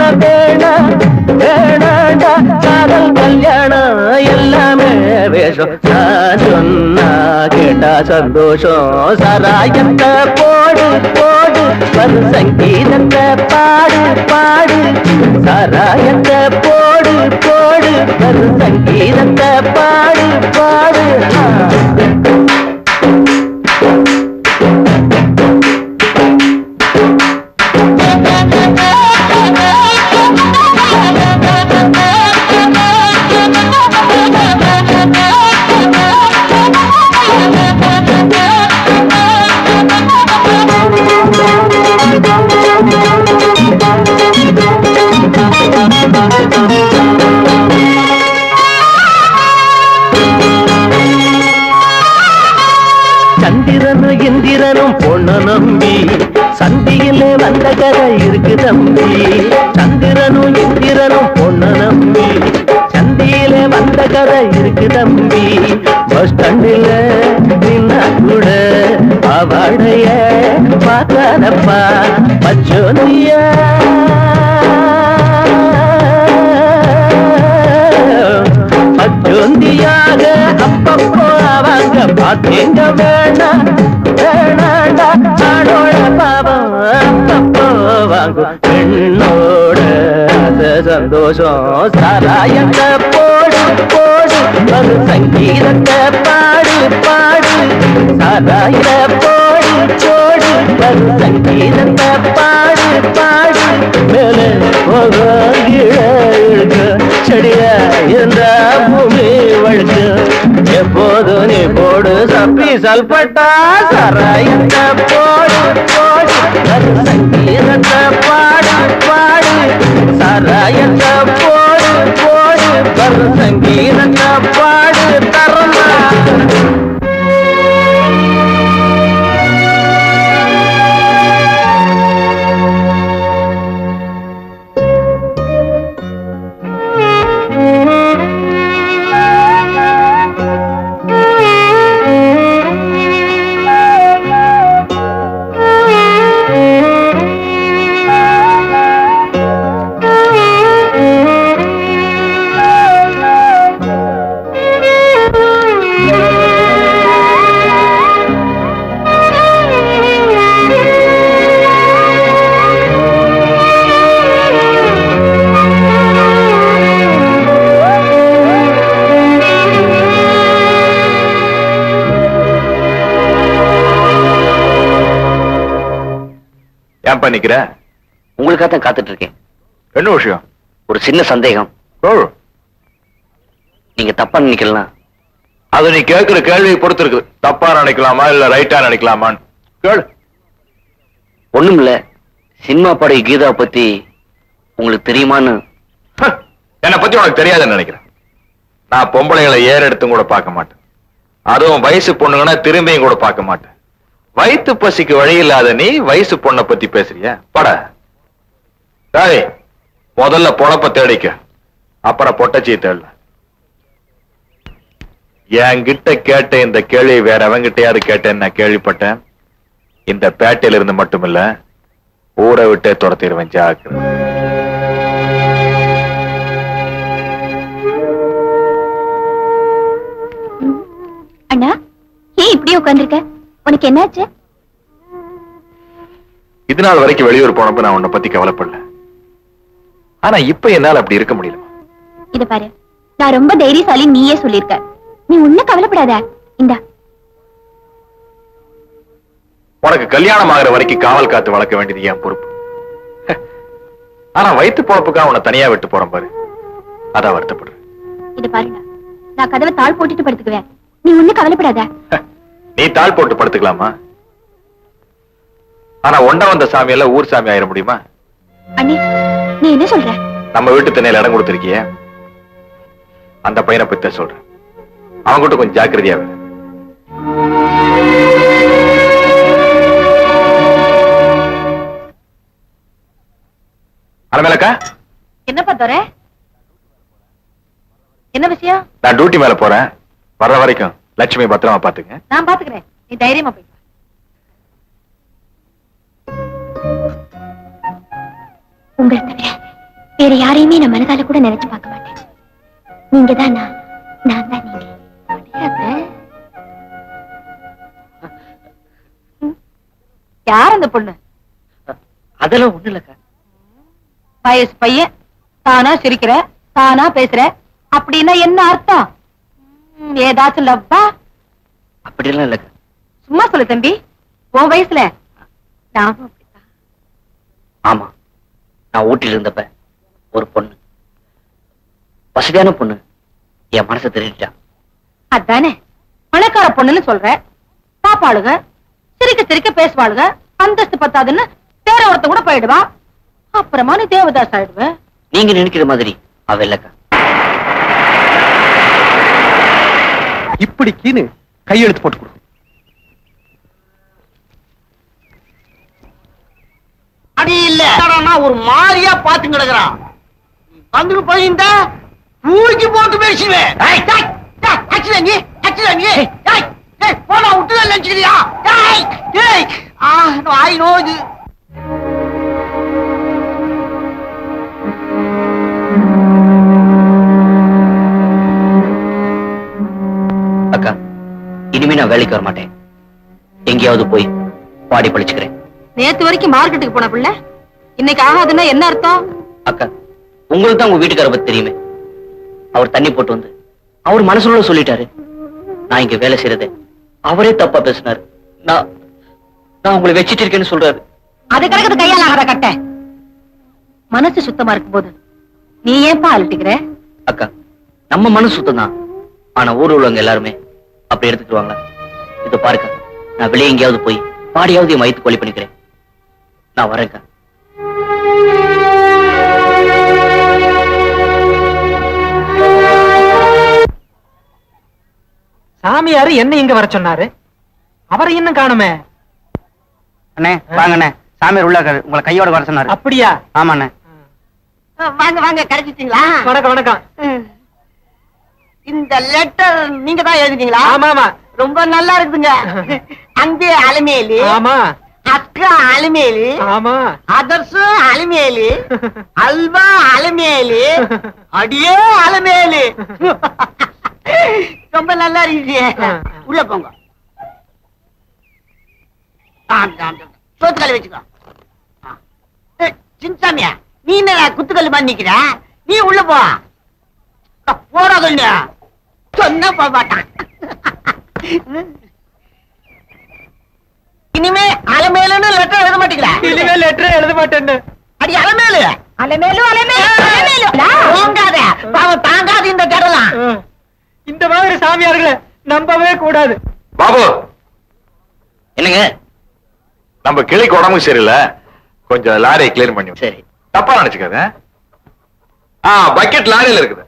வேணாண்டா காதல் கல்யாணம் எல்லாமே வேஷம் நான் சொன்னா கேட்டா சந்தோஷம் சாராயத்தை போடு போடு வரு சங்கீதத்தை பாடு பாடு சாராயத்தை போடு போடு வரு சங்கீதத்தை பாடு பாடு சந்திரனும் இந்திரனும் பொண்ண நம்பி சந்தியிலே வந்த கதை இருக்கு தம்பி சந்திரனும் இந்திரனும் பொண்ண நம்பி சந்தியிலே வந்த கதை இருக்கு தம்பி பஸ் ஸ்டாண்டில் நின்னா கூட அவடைய பார்க்காதப்பா பச்சோனியா பச்சோந்தியாக அப்பப்போ அவங்க பார்த்தீங்க வேணாண்டா ஆடோட பாவம் அப்பப்போ வாங்கும் பெண்ணோட சந்தோஷம் சாராயத்தை போடு போடு ஒரு சங்கீதத்தை பாடு பாடு சாராயத்தை போடு போடு ஒரு சங்கீதத்தை பாடு பாடு மேலே போக இழுக்க செடியா இருந்த பூமி வழுக்கு எப்போது நீ போடு சப்பி சல்பட்டா சாராயத்தை போடு போடு ஒரு சங்கீதத்தை பாடு பாடு சாராயத்தை போடு போடு ஒரு சங்கீதத்தை பாடு தரமா பண்ணிக்கிற உங்களுக்காக காத்துட்டு இருக்கேன். என்ன விஷயம்? ஒரு சின்ன சந்தேகம். நீங்க தப்பா நினைக்கலாம். அது நீ கேட்கிற கேள்வியை பொறுத்து இருக்கு. தப்பா நினைக்கலாமா இல்ல ரைட்டா நினைக்கலாமான்னு கேளு. ஒண்ணும் இல்ல, சினிமா பாடகி கீதா பத்தி உங்களுக்கு தெரியுமான்னு. என்னை பத்தி உனக்கு தெரியாதுன்னு நினைக்கிறேன். நான் பொம்பளைகளை ஏறெடுத்தும் கூட பார்க்க மாட்டேன். அதுவும் வயசு பொண்ணுங்கன்னா திரும்பியும் கூட பார்க்க மாட்டேன். வயிற்று பசிக்கு வழி இல்லாத நீ வயசு பொண்ணை பத்தி பேசுறிய? பட தாய், முதல்ல பொழப்ப தேடிக்க, அப்புறம் பொட்டச்சியை தேடல. என்கிட்ட கேட்ட இந்த கேள்வி வேற அவங்கிட்டயாவது கேட்டேன்னு நான் கேள்விப்பட்டேன். இந்த பேட்டையில இருந்து மட்டுமில்ல, ஊரை விட்டே துரத்திடுவேன். ஜாக்கிரதை. அண்ணா, ஏன் இப்படி உட்கார்ந்திருக்க? உனக்கு என்னாச்சு? இது நாள் வரைக்கும் வெளியூர் போனப்ப நான் உன்னை பத்தி கவலைப்படல. ஆனா இப்ப என்னால அப்படி இருக்க முடியல. இத பாரு, நான் ரொம்ப தைரியசாலி நீயே சொல்லிருக்க. நீ ஒண்ணும் கவலைப்படாத. இந்தா, உனக்கு கல்யாணம் ஆகிற வரைக்கும் காவல் காத்து வளர்க்க வேண்டியது என் பொறுப்பு. ஆனா வயிற்று பொழப்புக்காக உன்னை தனியா விட்டு போறேன் பாரு, அதான் வருத்தப்படுறேன். இத பாருடா, நான் கதவை தாழ் போட்டுட்டு படுத்துக்குவேன். நீ ஒண்ணும் கவலைப்படாத. நீ தாள் போட்டு படுத்துக்கலாமா? ஆனா ஒண்ட வந்த சாமி எல்லாம் ஊர் சாமி ஆயிட முடியுமா? அண்ணே, நீ என்ன சொல்ற? நம்ம வீட்டு திண்ணையில இடம் கொடுத்திருக்கிய அந்த பையனை பத்தி தான் சொல்றேன். அவங்க கிட்ட கொஞ்சம் ஜாக்கிரதையா இரு. அலமேலக்கா, என்னப்பா தோற? என்ன விஷயம்? நான் டியூட்டி மேல போறேன். வர்ற வரைக்கும் லட்சுமி பத்திரமா பாத்துங்க. நான் பாத்துக்கிறேன், நீ தைரியமா போய். உங்களை தவிர வேற யாரையுமே நான் மனதால கூட நினைச்சு பார்க்க மாட்டேன். நீங்க தான் நான் தான் நீங்க. யார் அந்த பொண்ணு? அதெல்லாம் ஒண்ணு இல்லக்கா. வயசு பையன், தானா சிரிக்கிற, தானா பேசுற, அப்படின்னா என்ன அர்த்தம்? ஏதாச்சும் லவ்வா? அப்படியெல்லாம் இல்லக்கா. சும்மா சொல்லு தம்பி, உன் வயசுல நானும் அப்படித்தான். ஆமா, நான் ஊட்டில இருந்தப்ப ஒரு பொண்ணு, வசதியான பொண்ணு, என் மனசை திருடிட்டா. அதானே பணக்கார பொண்ணுன்னு சொல்ற. பாப்பாளுக சிரிக்க சிரிக்க பேசுவாளுக, அந்தஸ்து பத்தாதுன்னு வேற ஒருத்த கூட போயிடுவா. அப்புறமா நீ தேவதாஸ் ஆயிடுவ. நீங்க நினைக்கிற மாதிரி அவ இல்லக்கா. இப்படிக்குன்னு கையெழுத்து போட்டு கொடு. அடி இல்ல ஒரு மாதிரியா பாத்து கிடக்குறான். வந்து போயிருந்தா பூச்சி போட்டு பேசுவேன். போனா விட்டு நினைச்சுக்கிறியா? ஆய் நோது. அக்கா, இனிமே நான் வேலைக்கு வர மாட்டேன். எங்கேயாவது போய் பாடி படிச்சுக்கிறேன். நேத்து வரைக்கும் மார்க்கெட்டுக்கு போன பிள்ளை இன்னைக்கு ஆகாதுன்னா என்ன அர்த்தம்? அக்கா, உங்களுக்கு தான் உங்க வீட்டுக்கார பத்தி தெரியுமே. அவர் தண்ணி போட்டு வந்து அவர் மனசுல சொல்லிட்டாரு. நான் இங்க வேலை செய்யறதே அவரே தப்பா பேசினாரு. நான் உங்களை வச்சிட்டு இருக்கேன்னு சொல்றாரு. அது கிடக்குது கையால் ஆகாத கட்ட. மனசு சுத்தமா இருக்கும் போது நீ ஏன்பா அழட்டிக்கிற? அக்கா, நம்ம மனசு சுத்தம் தான். ஆனா ஊர்ல உள்ளவங்க எல்லாருமே அப்படி எடுத்துக்குவாங்க. இத பாருக்கா, நான் வெளியே எங்கேயாவது போய் பாடியாவது என் வயிற்று கொலை பண்ணிக்கிறேன். நான் வரேன்க்கா. சாமியாரு என்ன இங்க வர சொன்னாரு? அவரை இன்னும் காணுமே. அண்ணே வாங்கண்ணே, சாமியார் உள்ள இருக்காரு, உங்களை கையோட வர சொன்னாரு. அப்படியா? ஆமாண்ணே. வாங்க வாங்க, கிடைச்சிட்டீங்களா? வணக்கம் வணக்கம். இந்த லெட்டர் நீங்க தான் எழுதிட்டீங்களா? ஆமா ஆமா. ரொம்ப நல்லா இருக்குதுங்க. அன்பே அலமேலு, ஆமா. அக்கா அலமேலு, ஆமா. அதர்சு அலமேலு, அல்வா அலமேலு, அடியே அலமேலு. ரொம்ப நல்லா இருக்கு. உள்ள போங்க. சோத்துக்கால வச்சுக்கோ. சின்சாமியா, நீ என்ன குத்துக்கல்லு மாதிரி நிக்கிற? நீ உள்ள போ. போடா சொல்லு, சொன்ன போக மாட்டான். இனிமே அலமேலுன்னு லெட்டர் எழுத மாட்டீங்களா? இனிமே லெட்டர் எழுத மாட்டேன்னு. அடி அலமேலு, அலமேலு அலமேலு அலமேலு. போங்காத, பாவம் தாங்காது இந்த கடலாம். இந்த மாதிரி சாமியார்களை நம்பவே கூடாது. பாபு, என்னங்க? நம்ம கிளிக்கு உடம்பு சரியில்லை, கொஞ்சம் லாரியை கிளியர் பண்ணி. சரி. தப்பா நினைச்சுக்காத. பக்கெட் லாரியில இருக்குது.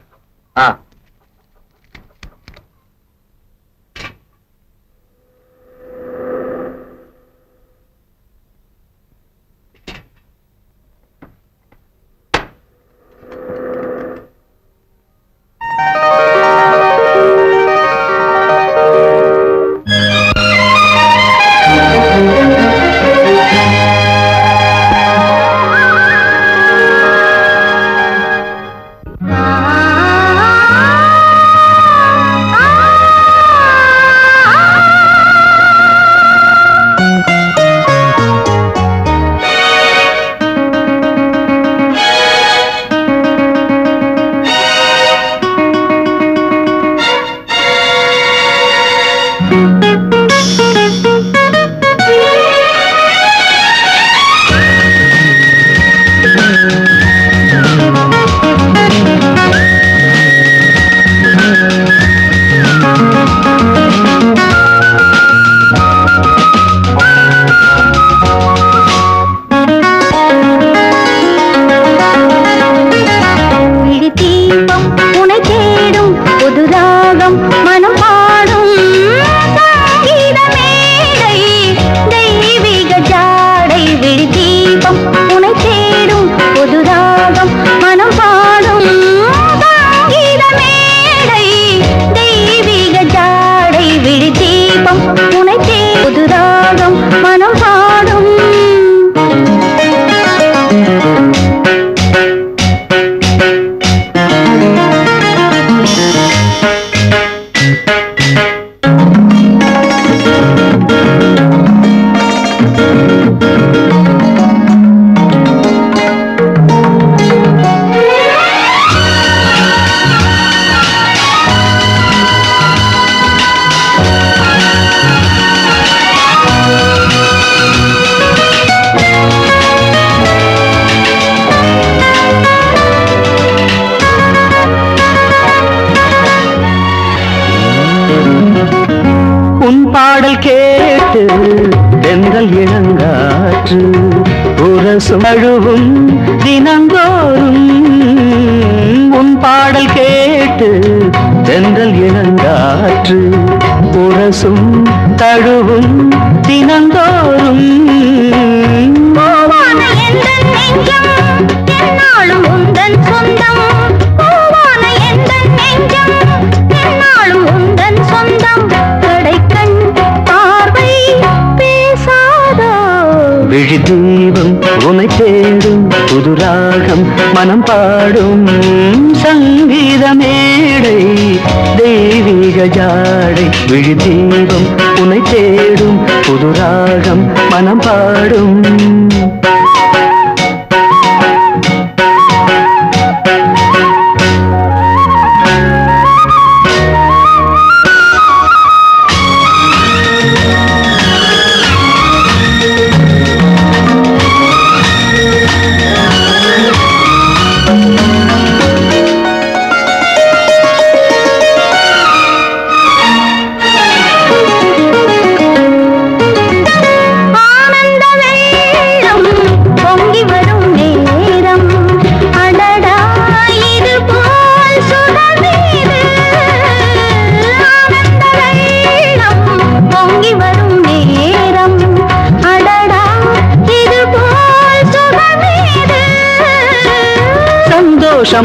கேட்டு தென்றல் இளங்காற்று உரசும் அழுவும் தினந்தோறும் உன் பாடல் கேட்டு தென்றல் இளங்காற்று உரசும் தழுவும் தினந்தோறும் விழி தீபம் உனை தேடும் புதுராகம் மனம் பாடும் சங்கீத மேடை தெய்வீக ஜாடை விழி தீபம் உனை தேடும் புதுராகம் மனம் பாடும்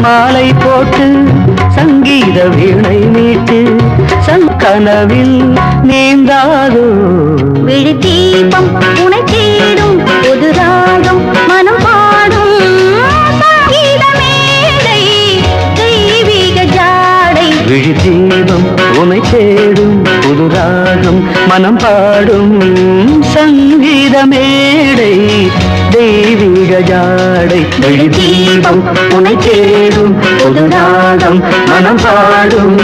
மாலை போட்டு சங்கீத வீணை மீட்டு சங்கனவில் நீந்தாதோ விழி தீபம் உனை தேடும் பொது ராகம் மனம் பாடும் சங்கீத மேடை தெய்வீக ஜாடை விழி தீபம் உனை தேடும் புது ராகம் மனம் பாடும் சங்கீத மேடை தெய்வீக ஜாடை விழி தீபம் உனை தேடும் புது ராகம் மனம் பாடும்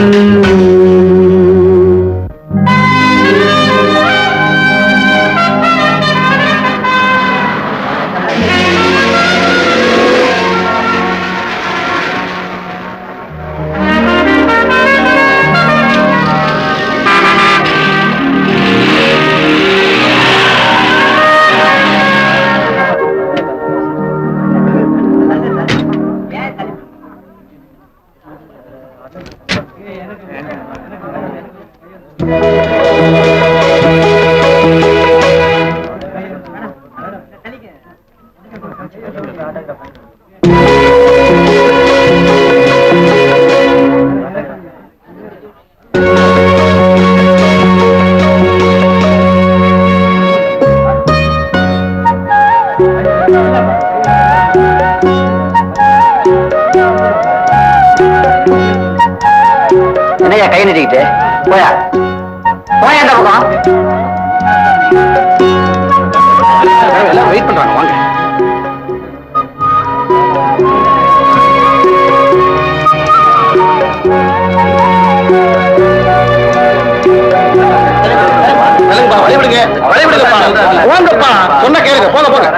கை நீட்டிக்கிட்டு போயா போயா அந்த பக்கம் எல்லாம் வெயிட் பண்றாங்க வாங்க சொன்ன கேளுங்க போங்க போங்க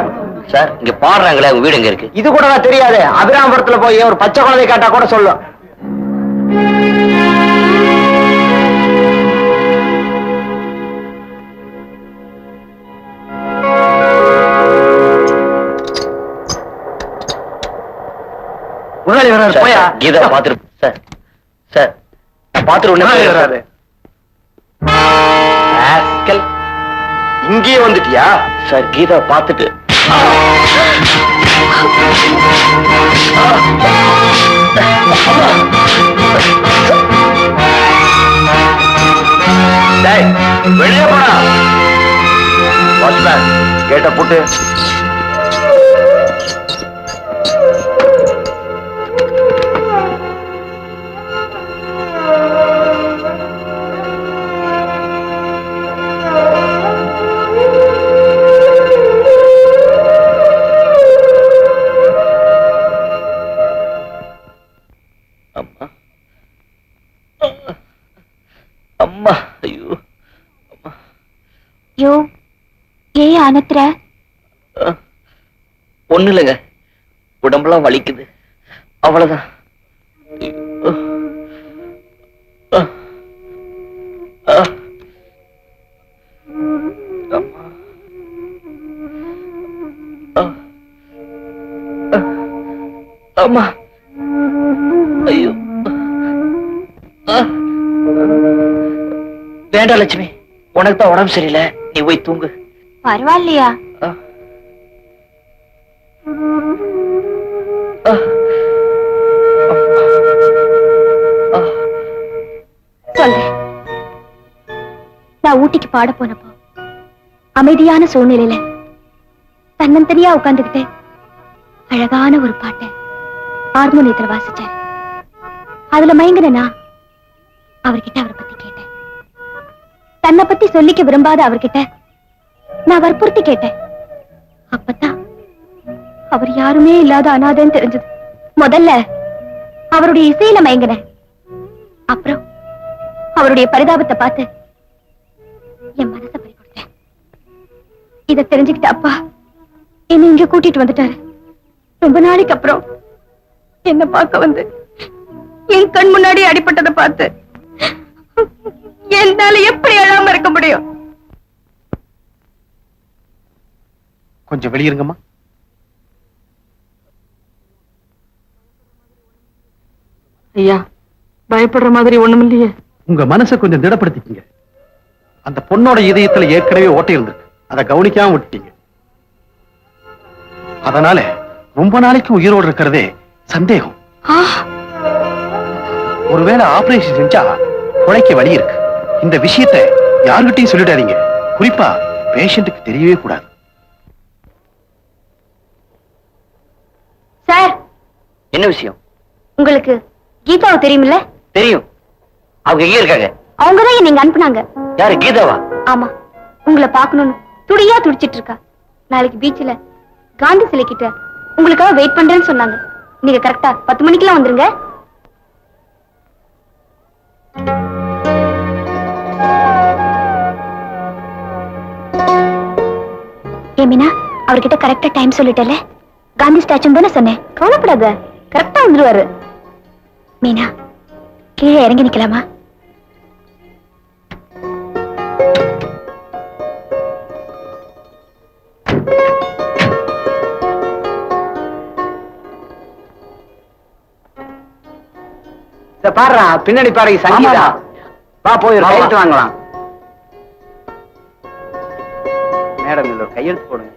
சார் இங்க பாடுறாங்களே உங்க வீடு எங்க இருக்கு இது கூட தெரியாது அபிராமபுரத்துல போய் ஒரு பச்சை குழந்தை கேட்டா கூட சொல்லும் போயா கீதா பாத்துரு சார் சார் பாத்துரு இங்கேயே வந்துட்டியா சார் கீதா பாத்துட்டு வெளியே போனா வாட்ச்மேன் கேட்ட போட்டு அம்மா ஐயோ யோ ஏ அனுத்துற ஒண்ணு இல்லைங்க உடம்பெல்லாம் வலிக்குது அவ்வளவுதான் அம்மா ஐயோ வேண்டாம் லட்சுமி, உனக்கு தான் உடம்பு சரியில்லை, நீ போய் தூங்கு. பரவாயில்லையா? சொல்றேன். நான் ஊட்டிக்கு பாட போனப்போ அமைதியான சூழ்நிலையில தன்னந்தனியா உட்கார்ந்துகிட்டு அழகான ஒரு பாட்டை ஹார்மோனியத்துல வாசிச்சாரு. அதுல மயங்கினா அவர்கிட்ட அவரை பத்தி கேட்டேன். தன்னை பத்தி சொல்லிக்க விரும்பாத அவர்கிட்ட நான் வற்புறுத்தி கேட்டேன். அப்பதான் அவர் யாருமே இல்லாத அனாதைன்னு தெரிஞ்சது. முதல்ல அவருடைய இசையில மயங்கினேன். அப்புறம் அவருடைய பரிதாபத்தை பார்த்து என் மனசை பறி கொடுத்தேன். இதை தெரிஞ்சுக்கிட்ட அப்பா என்னை இங்க கூட்டிட்டு வந்துட்டாரு. ரொம்ப நாளைக்கு அப்புறம் என்ன பார்க்க வந்து என் கண் முன்னாடி அடிபட்டதை பார்த்து என்னால எப்படி அழாம இருக்க முடியும்? கொஞ்சம் வெளியிருங்கம்மா. ஐயா, பயப்படுற மாதிரி ஒண்ணும் இல்லையே. உங்க மனசை கொஞ்சம் திடப்படுத்திக்கங்க. அந்த பொண்ணோட இதயத்துல ஏற்கனவே ஓட்டை இருந்திருக்கு, அதை கவனிக்காம விட்டுட்டீங்க. அதனால ரொம்ப நாளைக்கு உயிரோடு இருக்கிறதே சந்தேகம். ஒருவேளை ஆபரேஷன் செஞ்சா குழைக்க வழி இருக்கு. இந்த விஷயத்தை யாருகிட்டையும் சொல்லிடாதீங்க. குறிப்பா பேஷண்ட்டுக்கு தெரியவே கூடாது. சார், என்ன விஷயம்? உங்களுக்கு கீதாவை தெரியுமில்ல? தெரியும். அவங்க எங்க இருக்காங்க? அவங்கதான் நீங்க அனுப்புனாங்க. யாரு, கீதாவா? ஆமா, உங்களை பார்க்கணும்னு துடியா துடிச்சிட்டு இருக்கா. நாளைக்கு பீச்ல காந்தி சிலை கிட்ட உங்களுக்காக வெயிட் பண்றேன்னு சொன்னாங்க. நீங்க கரெக்டா 10 மணிக்கெல்லாம் வந்துருங்க. ஏமினா, அவர்கிட்ட கரெக்டா டைம் சொல்லிட்டல. காந்தி ஸ்டாச்சு தானே சொன்னேன். கவலைப்படாத, கரெக்டா வந்துருவாரு. மீனா, கீழே இறங்கி நிக்கலாமா? பாடுறா, பின்னாடி பாடகி சங்கீதா. வா போய் ஒரு கையெழுத்து வாங்கலாம். மேடம், இதுல ஒரு கையெழுத்து போடுங்க.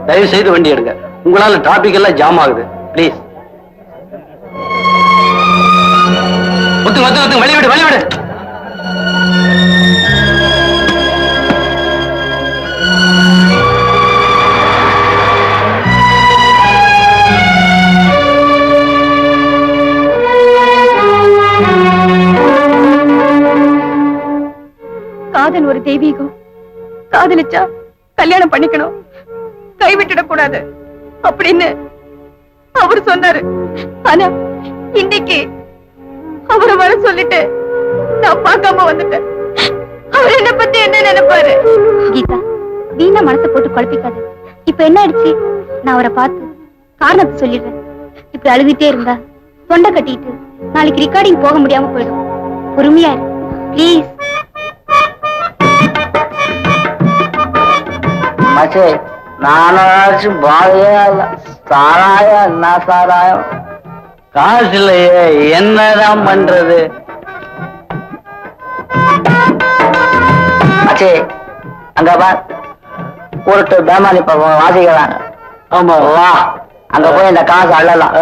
தயவு செய்து வண்டி எடுங்க. உங்களால டிராபிக் எல்லாம் ஜாம் ஆகுது. பிளீஸ். வழிவிடு வழிவிடு. காதல் ஒரு தெய்வீகம். காதலிச்சா கல்யாணம் பண்ணிக்கணும், கைவிட்டுடக் கூடாது அப்படின்னு அவர் சொன்னாரு. ஆனா இன்னைக்கு அவரை வர சொல்லிட்டு நான் பார்க்காம வந்துட்டேன். அவர் என்ன பத்தி என்ன நினைப்பாரு? கீதா, வீணா மனசை போட்டு குழப்பிக்காது. இப்ப என்ன ஆயிடுச்சு? நான் அவரை பார்த்து காரணத்தை சொல்லிடுறேன். இப்படி அழுதுட்டே இருந்தா தொண்டை கட்டிட்டு நாளைக்கு ரெக்கார்டிங் போக முடியாம போயிடும். பொறுமையா இரு ப்ளீஸ். மச்சே, நானாச்சும் பாதையா இல்ல. சாராயம் என்ன சாராயம்? காசு இல்லையே, என்னதான் பண்றது? மச்சே, அங்க பார், ஒரு பேமானி பக்கம் வாசிக்கிறாங்க. ஆமா, வா அங்க போய் இந்த காசு அள்ளலாம்.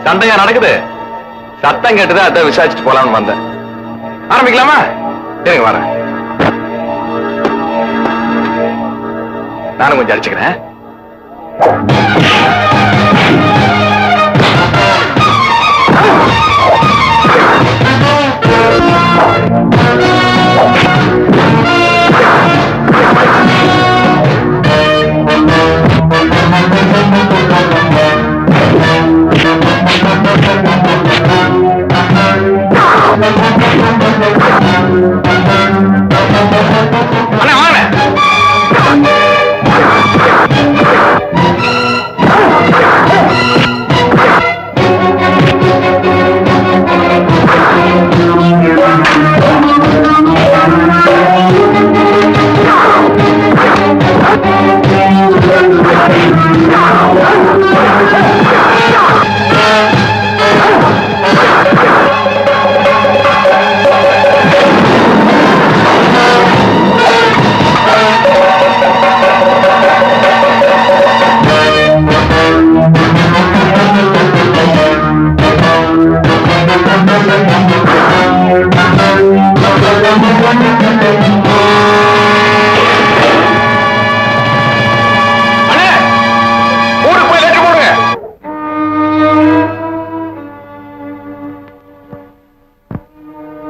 சண்டையா நடக்குது. சத்தம் கேட்டது, அதை விசாரிச்சுட்டு போலாம்னு வந்தேன். ஆரம்பிக்கலாமா? சரிங்க, வரேன். நானும் கொஞ்சம் அடிச்சுக்கிறேன். அண்ணா வாங்க.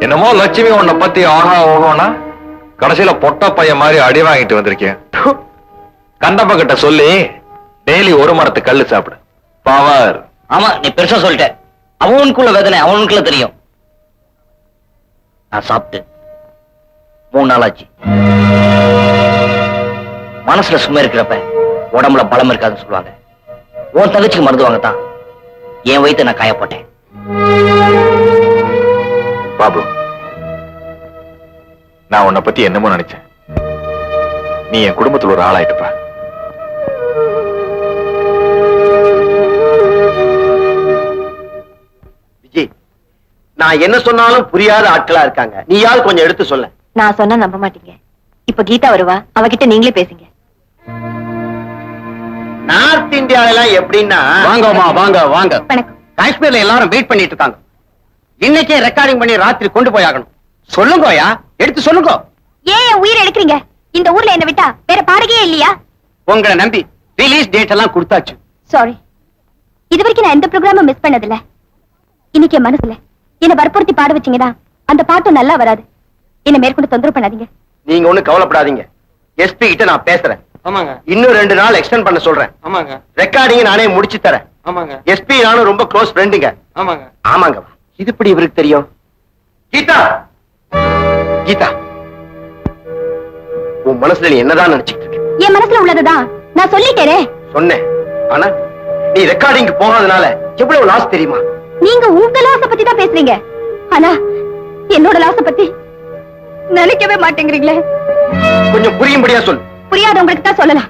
என்னமோ லட்சுமி உன்னை பத்தி ஆகா ஓகோனா கடைசியில பொட்ட பையன் மாதிரி அடி வாங்கிட்டு வந்திருக்கேன். கண்டப்ப கிட்ட சொல்லி டெய்லி ஒரு மரத்து கல்லு சாப்பிடு. பவர். ஆமா, நீ பெருசா சொல்லிட்ட. அவனுக்குள்ள வேதனை அவனுக்குள்ள தெரியும். நான் சாப்பிட்டு 3 நாள் ஆச்சு. மனசுல சும்மா இருக்கிறப்ப உடம்புல பலம் இருக்காதுன்னு சொல்லுவாங்க. உன் தங்கச்சிக்கு மருந்து வாங்கத்தான் என் வயித்தை நான் காயப்போட்டேன். பாபு, நான் உன்னை பத்தி என்னமோ நினைச்சேன். நீ என் குடும்பத்துல ஒரு ஆளாயிட்டுப்பா. விஜய், நான் என்ன சொன்னாலும் புரியாத ஆட்களா இருக்காங்க. நீயாவது கொஞ்சம் எடுத்து சொல்ல. நான் சொன்னா நம்ப மாட்டீங்க. இப்ப கீதா வருவா, அவகிட்ட நீங்களே பேசுங்க. நார்த் இந்தியாவில எப்படின்னா, வாங்கம்மா வாங்க வாங்க. வணக்கம். காஷ்மீர்ல எல்லாரும் வெயிட் பண்ணிட்டு இருக்காங்க. இன்னைக்கே ரெக்கார்டிங் பண்ணி ராத்திரி கொண்டு போய் ஆகணும். சொல்லுங்கயா, எடுத்து சொல்லுங்க. ஏன் என் உயிரை எடுக்கிறீங்க? இந்த ஊர்ல என்ன விட்டா வேற பாடகையே இல்லையா? உங்களை நம்பி ரிலீஸ் டேட் எல்லாம் கொடுத்தாச்சு. சாரி, இது வரைக்கும் நான் எந்த ப்ரோக்ராமும் மிஸ் பண்ணதில்ல. இன்னைக்கு என் மனசுல என்ன வற்புறுத்தி பாட வச்சீங்கன்னா அந்த பாட்டும் நல்லா வராது. என்ன மேற்கொண்டு தொந்தரவு பண்ணாதீங்க. நீங்க ஒண்ணு கவலைப்படாதீங்க. எஸ்பி கிட்ட நான் பேசுறேன். ஆமாங்க இன்னும் 2 நாள் எக்ஸ்டெண்ட் பண்ண சொல்றேன். ஆமாங்க ரெக்கார்டிங் நானே முடிச்சு தரேன். ஆமாங்க எஸ்பி நானும் ரொம்ப க்ளோஸ் ஃப்ரெண்டுங்க. ஆமாங்க. ஆமாங்க. இது எப்படி இவருக்கு தெரியும்? கீதா, கீதா, உன் மனசுல நீ என்னதான் நினைச்சிட்டு இருக்க? என் மனசுல உள்ளதுதான் நான் சொல்லிட்டேனே. சொன்னேன். ஆனா நீ ரெக்கார்டிங் போகாதனால எவ்வளவு லாஸ் தெரியுமா? நீங்க உங்க லாஸ பத்தி தான் பேசுறீங்க. ஆனா என்னோட லாஸ பத்தி நினைக்கவே மாட்டேங்கிறீங்களே. கொஞ்சம் புரியும்படியா சொல். புரியாதவங்களுக்கு தான் சொல்லலாம்.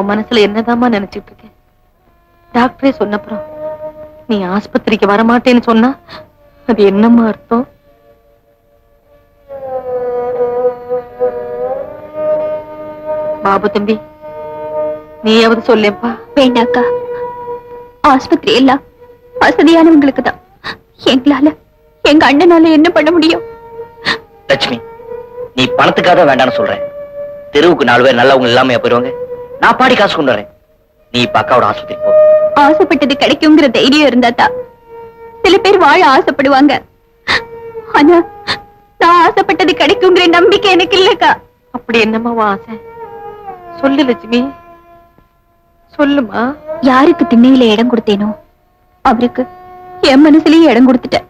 உன் மனசுல என்னதாம்மா நினைச்சிட்டு இருக்க? டாக்டரே சொன்னப்புறம் நீ ஆஸ்பத்திரிக்கு வரமாட்டேன்னு சொன்னா அது என்னம்மா அர்த்தம்? பாபு தம்பி, நீயாவது சொல்லேப்பா. வேண்டாக்கா, ஆஸ்பத்திரி எல்லாம் வசதியானவங்களுக்கு தான். எங்களால, எங்க அண்ணனால என்ன பண்ண முடியும்? லட்சுமி, நீ பணத்துக்காக வேண்டாம்னு சொல்றேன். தெருவுக்கு 4 பேர் நல்லவங்க இல்லாம போயிருவாங்க. நான் பாடி காசு கொண்டு வரேன். நீ இப்ப அக்காவோட ஆஸ்பத்திரி போ. ஆசைப்பட்டது கிடைக்குங்கிற தைரியம் இருந்தா தான் சில பேர் வாழ ஆசைப்படுவாங்க. ஆனா நான் ஆசைப்பட்டது கிடைக்குங்கிற நம்பிக்கை எனக்கு இல்லக்கா. அப்படி என்னம்மா உன் ஆசை? சொல்லு லட்சுமி, சொல்லுமா. யாருக்கு திண்ணையில இடம் கொடுத்தேனோ அவருக்கு என் மனசுலயே இடம் கொடுத்துட்டேன்.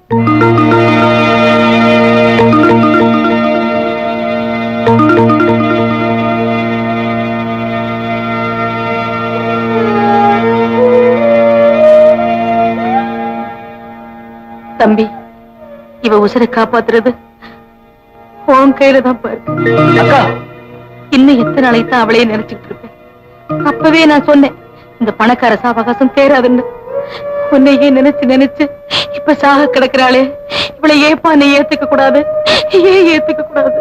தம்பி, இவ உசுரை காப்பாத்துறது உன் கையில தான் பாரு. அக்கா, இன்னும் எத்தனை நாளைக்கு அவளையே நினைச்சிட்டு இருப்பேன். அப்பவே நான் சொன்னேன், இந்த பணக்கார சாவகாசம் தேராதுன்னு. உன்னையே நினைச்சு நினைச்சு இப்ப சாக கிடக்குறாளே, இவளை ஏப்பா நீ ஏத்துக்க கூடாது? ஏன் ஏத்துக்க கூடாது?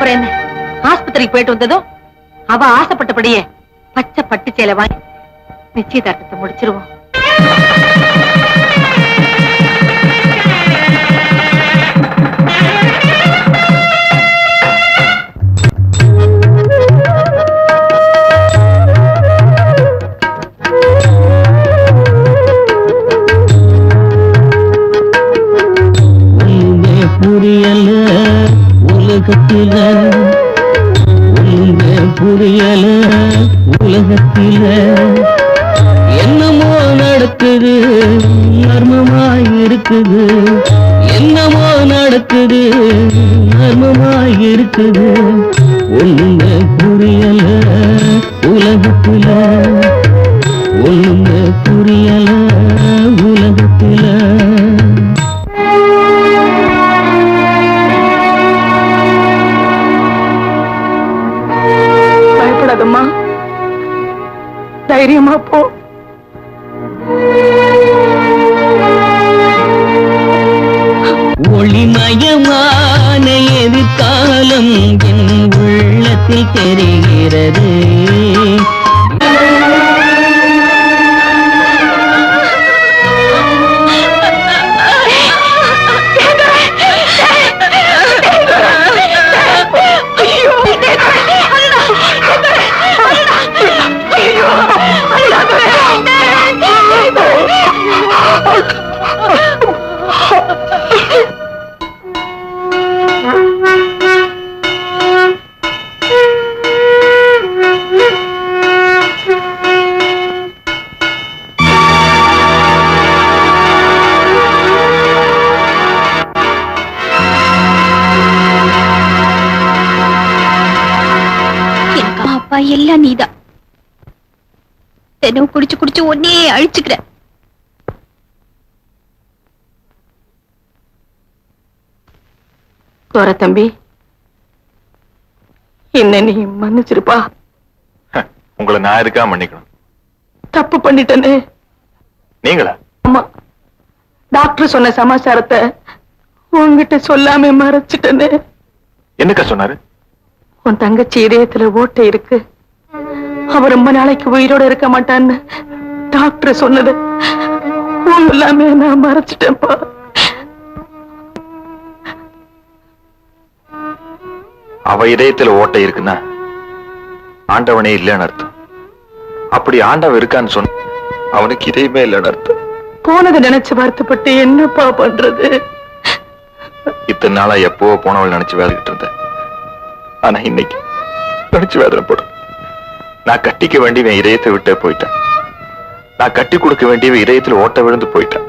அப்புறம் என்ன, ஆஸ்பத்திரிக்கு போயிட்டு வந்ததும் அவ ஆசைப்பட்டபடியே பச்சை பட்டு சேலை வாங்கி நிச்சயதார்த்தத்தை முடிச்சிருவோம். புரியல உலகத்தில, புரியல உலகத்தில என்னமோ நடக்குது, மர்மமாய் இருக்குது. என்னமோ நடக்குது, மர்மமாய் இருக்குது. ஒண்ணுமே புரியல உலகத்தில, ஒண்ணுமே புரியல உலகத்தில. பயப்படாதம்மா, தைரியமா போ. ஒளிமயமான எதிர்காலம் என் உள்ளத்தில் தெரிகிறது. அப்பா எல்லாம் நீதான். தினம் குடிச்சு குடிச்சு ஒன்னே அழிச்சுக்கிற. தோர தம்பி, என்ன நீ மன்னிச்சிருப்பா. உங்களை நான் இருக்கா மன்னிக்கணும்? தப்பு பண்ணிட்டனே. நீங்களா? ஆமா, டாக்டர் சொன்ன சமாச்சாரத்தை உன்கிட்ட சொல்லாம மறைச்சிட்டனே. என்னக்கா சொன்னாரு? உன் தங்கச்சி இதயத்துல ஓட்டை இருக்கு, அவ ரொம்ப நாளைக்கு உயிரோட இருக்க மாட்டான்னு டாக்டர் சொன்னது எல்லாமே நான் மறைச்சிட்டேன்ப்பா. அவ இதயத்துல ஓட்டை இருக்குன்னா ஆண்டவனே இல்லைன்னு அர்த்தம். அப்படி ஆண்டவன் இருக்கான்னு சொன்ன அவனுக்கு இதயமே இல்லைன்னு அர்த்தம். போனதை நினைச்சு வருத்தப்பட்டு என்னப்பா பண்றது? இத்தனை நாளா எப்போ போனவள் நினைச்சு வேலைக்கிட்டு இருந்தேன். ஆனா இன்னைக்கு நினைச்சு வேதனைப்படும். நான் கட்டிக்க வேண்டியவன் இதயத்தை விட்டே போயிட்டேன். நான் கட்டி கொடுக்க வேண்டியவன் இதயத்துல ஓட்ட விழுந்து போயிட்டேன்.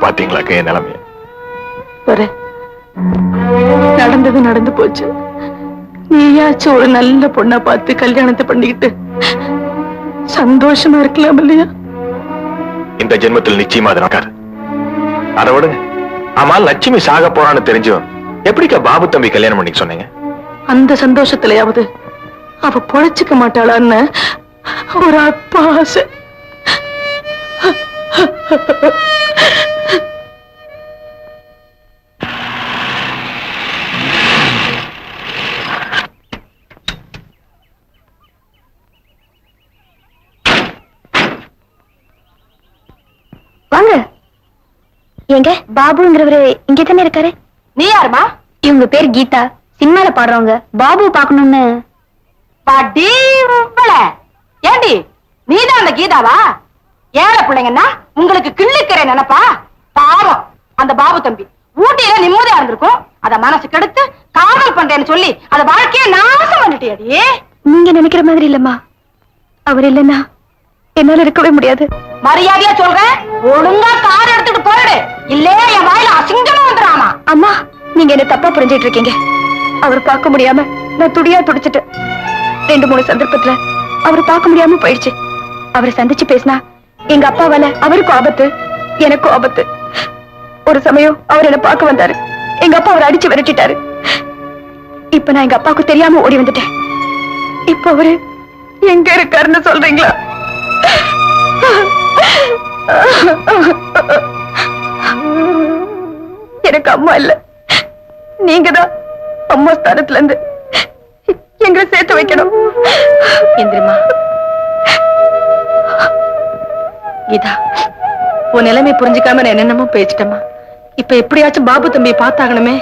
பாத்தீங்களா என் நிலைமைய? நடந்தது நடந்து போச்சு. நீயாச்சும் ஒரு நல்ல பொண்ணை பார்த்து கல்யாணத்தை பண்ணிக்கிட்டு சந்தோஷமா இருக்கலாம் இல்லையா? இந்த ஜென்மத்தில் நிச்சயமா அது நடக்காது. அதை விடுங்க. ஆமா, லட்சுமி சாக போறான்னு தெரிஞ்சும் எப்படிக்கா பாபு தம்பி கல்யாணம் பண்ணிக்க சொன்னீங்க? அந்த சந்தோஷத்திலேயாவது அவ பொழைச்சுக்க மாட்டாளான்னு ஒரு அப்பா ஆசை. வாங்க. எங்க பாபுங்கிறவரு இங்கே தானே இருக்காரு? நீ யாருமா? இவங்க பேர் கீதா, சினிமால பாடுறவங்க. பாபு பாக்கணும்னு. ஏண்டி நீதான் அந்த கீதாவா? ஏழை பிள்ளைங்கன்னா உங்களுக்கு கிள்ளிக்கிற நினைப்பா? பாவம் அந்த பாபு தம்பி ஊட்டியில நிம்மதியா இருந்திருக்கும். அத மனசு கெடுத்து காதல் பண்றேன்னு சொல்லி அத வாழ்க்கைய நாசம் பண்ணிட்டியடி. நீங்க நினைக்கிற மாதிரி இல்லம்மா. அவர் இல்லைன்னா என்னால இருக்கவே முடியாது. மரியாதையா சொல்றேன், ஒழுங்கா கார் எடுத்துட்டு போயிடு, இல்லே என் வாயில அசிங்கமா வந்துடாமா. அம்மா, நீங்க என்ன தப்பா புரிஞ்சிட்டு இருக்கீங்க. அவர் பார்க்க முடியாம நான் துடியா துடிச்சிட்டு 2-3 சந்தர்ப்பத்துல அவர் பார்க்க முடியாம போயிடுச்சு. அவரை சந்திச்சு பேசினா எங்க அப்பாவால அவருக்கும் ஆபத்து, எனக்கும் ஆபத்து. ஒரு சமயம் அவர் என்ன பார்க்க வந்தாரு. எங்க அப்பா அவரை அடிச்சு விரட்டிட்டாரு. இப்ப நான் எங்க அப்பாவுக்கு தெரியாம ஓடி வந்துட்டேன். இப்ப அவரு எங்க இருக்காருன்னு சொல்றீங்களா? எனக்கு அம்மா இல்ல, நீங்கதான் அம்மா ஸ்தானத்துல இருந்து எங்களை சேர்த்து வைக்கணும். இந்திரமா, கீதா, உன் நிலைமை புரிஞ்சுக்காம நான் என்னென்னமோ பேசிட்டேம்மா. இப்ப எப்படியாச்சும் பாபு தம்பியை பார்த்தாகணுமே.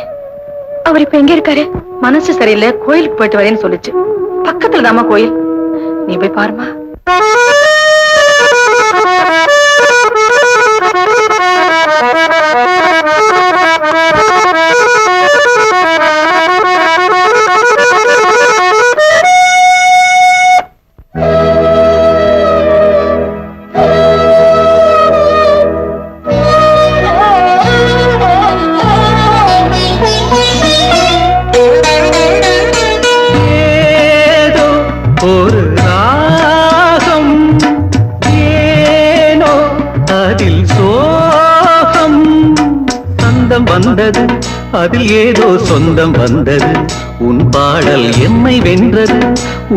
அவர் இப்ப எங்க இருக்காரு? மனசு சரியில்லை, கோயிலுக்கு போயிட்டு வரேன்னு சொல்லிச்சு. பக்கத்துல தாமா கோயில், நீ போய் பாருமா. வந்தது அதில் ஏதோ சொந்தம் வந்தது. உன் பாடல் எம்மை வென்றது,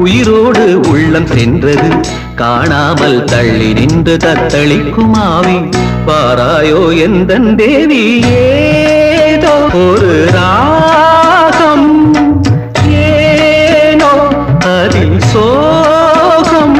உயிரோடு உள்ளம் சென்றது. காணாமல் தள்ளி நின்று தத்தளிக்கும் ஆவி பாராயோ எந்தன் தேவி. ஏதோ ஒரு ராகம், ஏனோ அதில் சோகம்.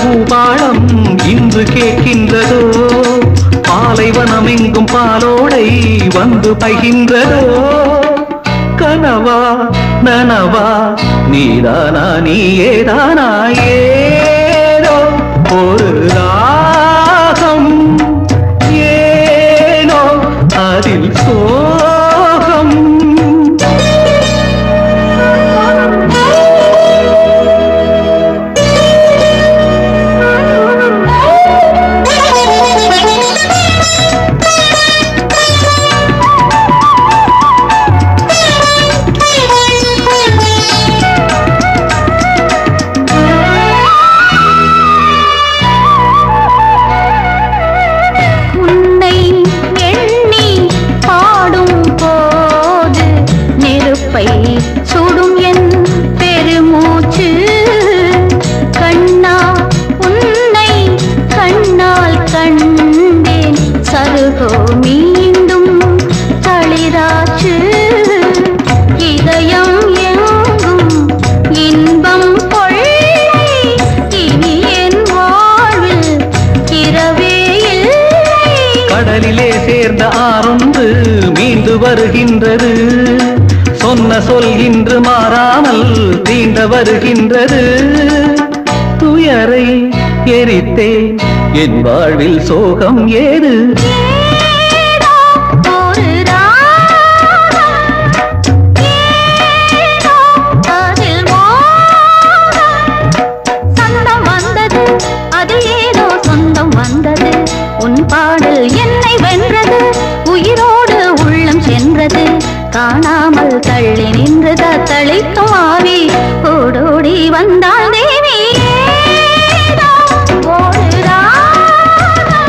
பூபாளம் இன்று கேட்கின்றதோ, பாலைவனம் எங்கும் பாலோடை வந்து பகின்றதோ. கனவா நனவா நீதானா நீயேதானா, ஏதோ ஒரு ராகம், ஏனோ அதில் சோகம். சுடும் என் பெருமூச்சு கண்ணா, உன்னை கண்ணால் கண்டேன் சருகோ மீண்டும் தளிராச்சு. இதயம் எங்கும் இன்பம் கொள்ளை, இனி என் வாழ்வில் இரவே இல்லை. கடலிலே சேர்ந்த ஆறொன்று மீண்டு வருகின்றது, சொன்ன சொல் இன்று மாறாமல் தீண்ட வருகின்றது. துயரை எரித்தே என் வாழ்வில் சோகம் ஏது. சொந்தம் வந்தது, அது ஏதோ சொந்தம் வந்தது. உன் பாடல் என்னை வென்றது, உயிரோடு உள்ளம் சென்றது. காணாமல் தள்ளி நின்று தத்தளிக்கும் ஆவி ஓடோடி வந்தாள் தேவி. ஏதோ ஒரு ராகம்,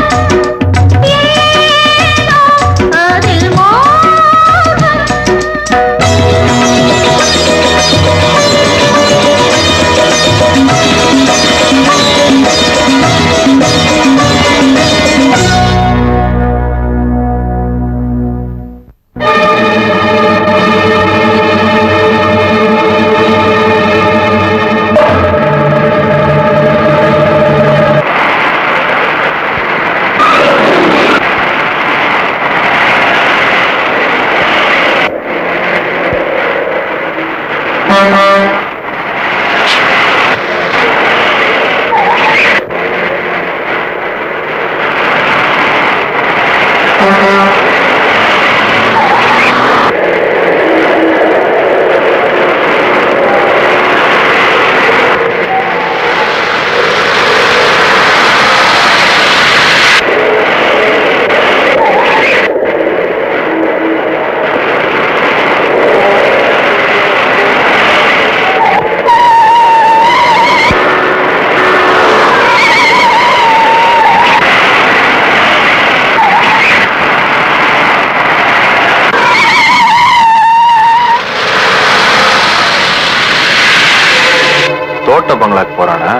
தோட்ட பங்களாக்கு போறானா?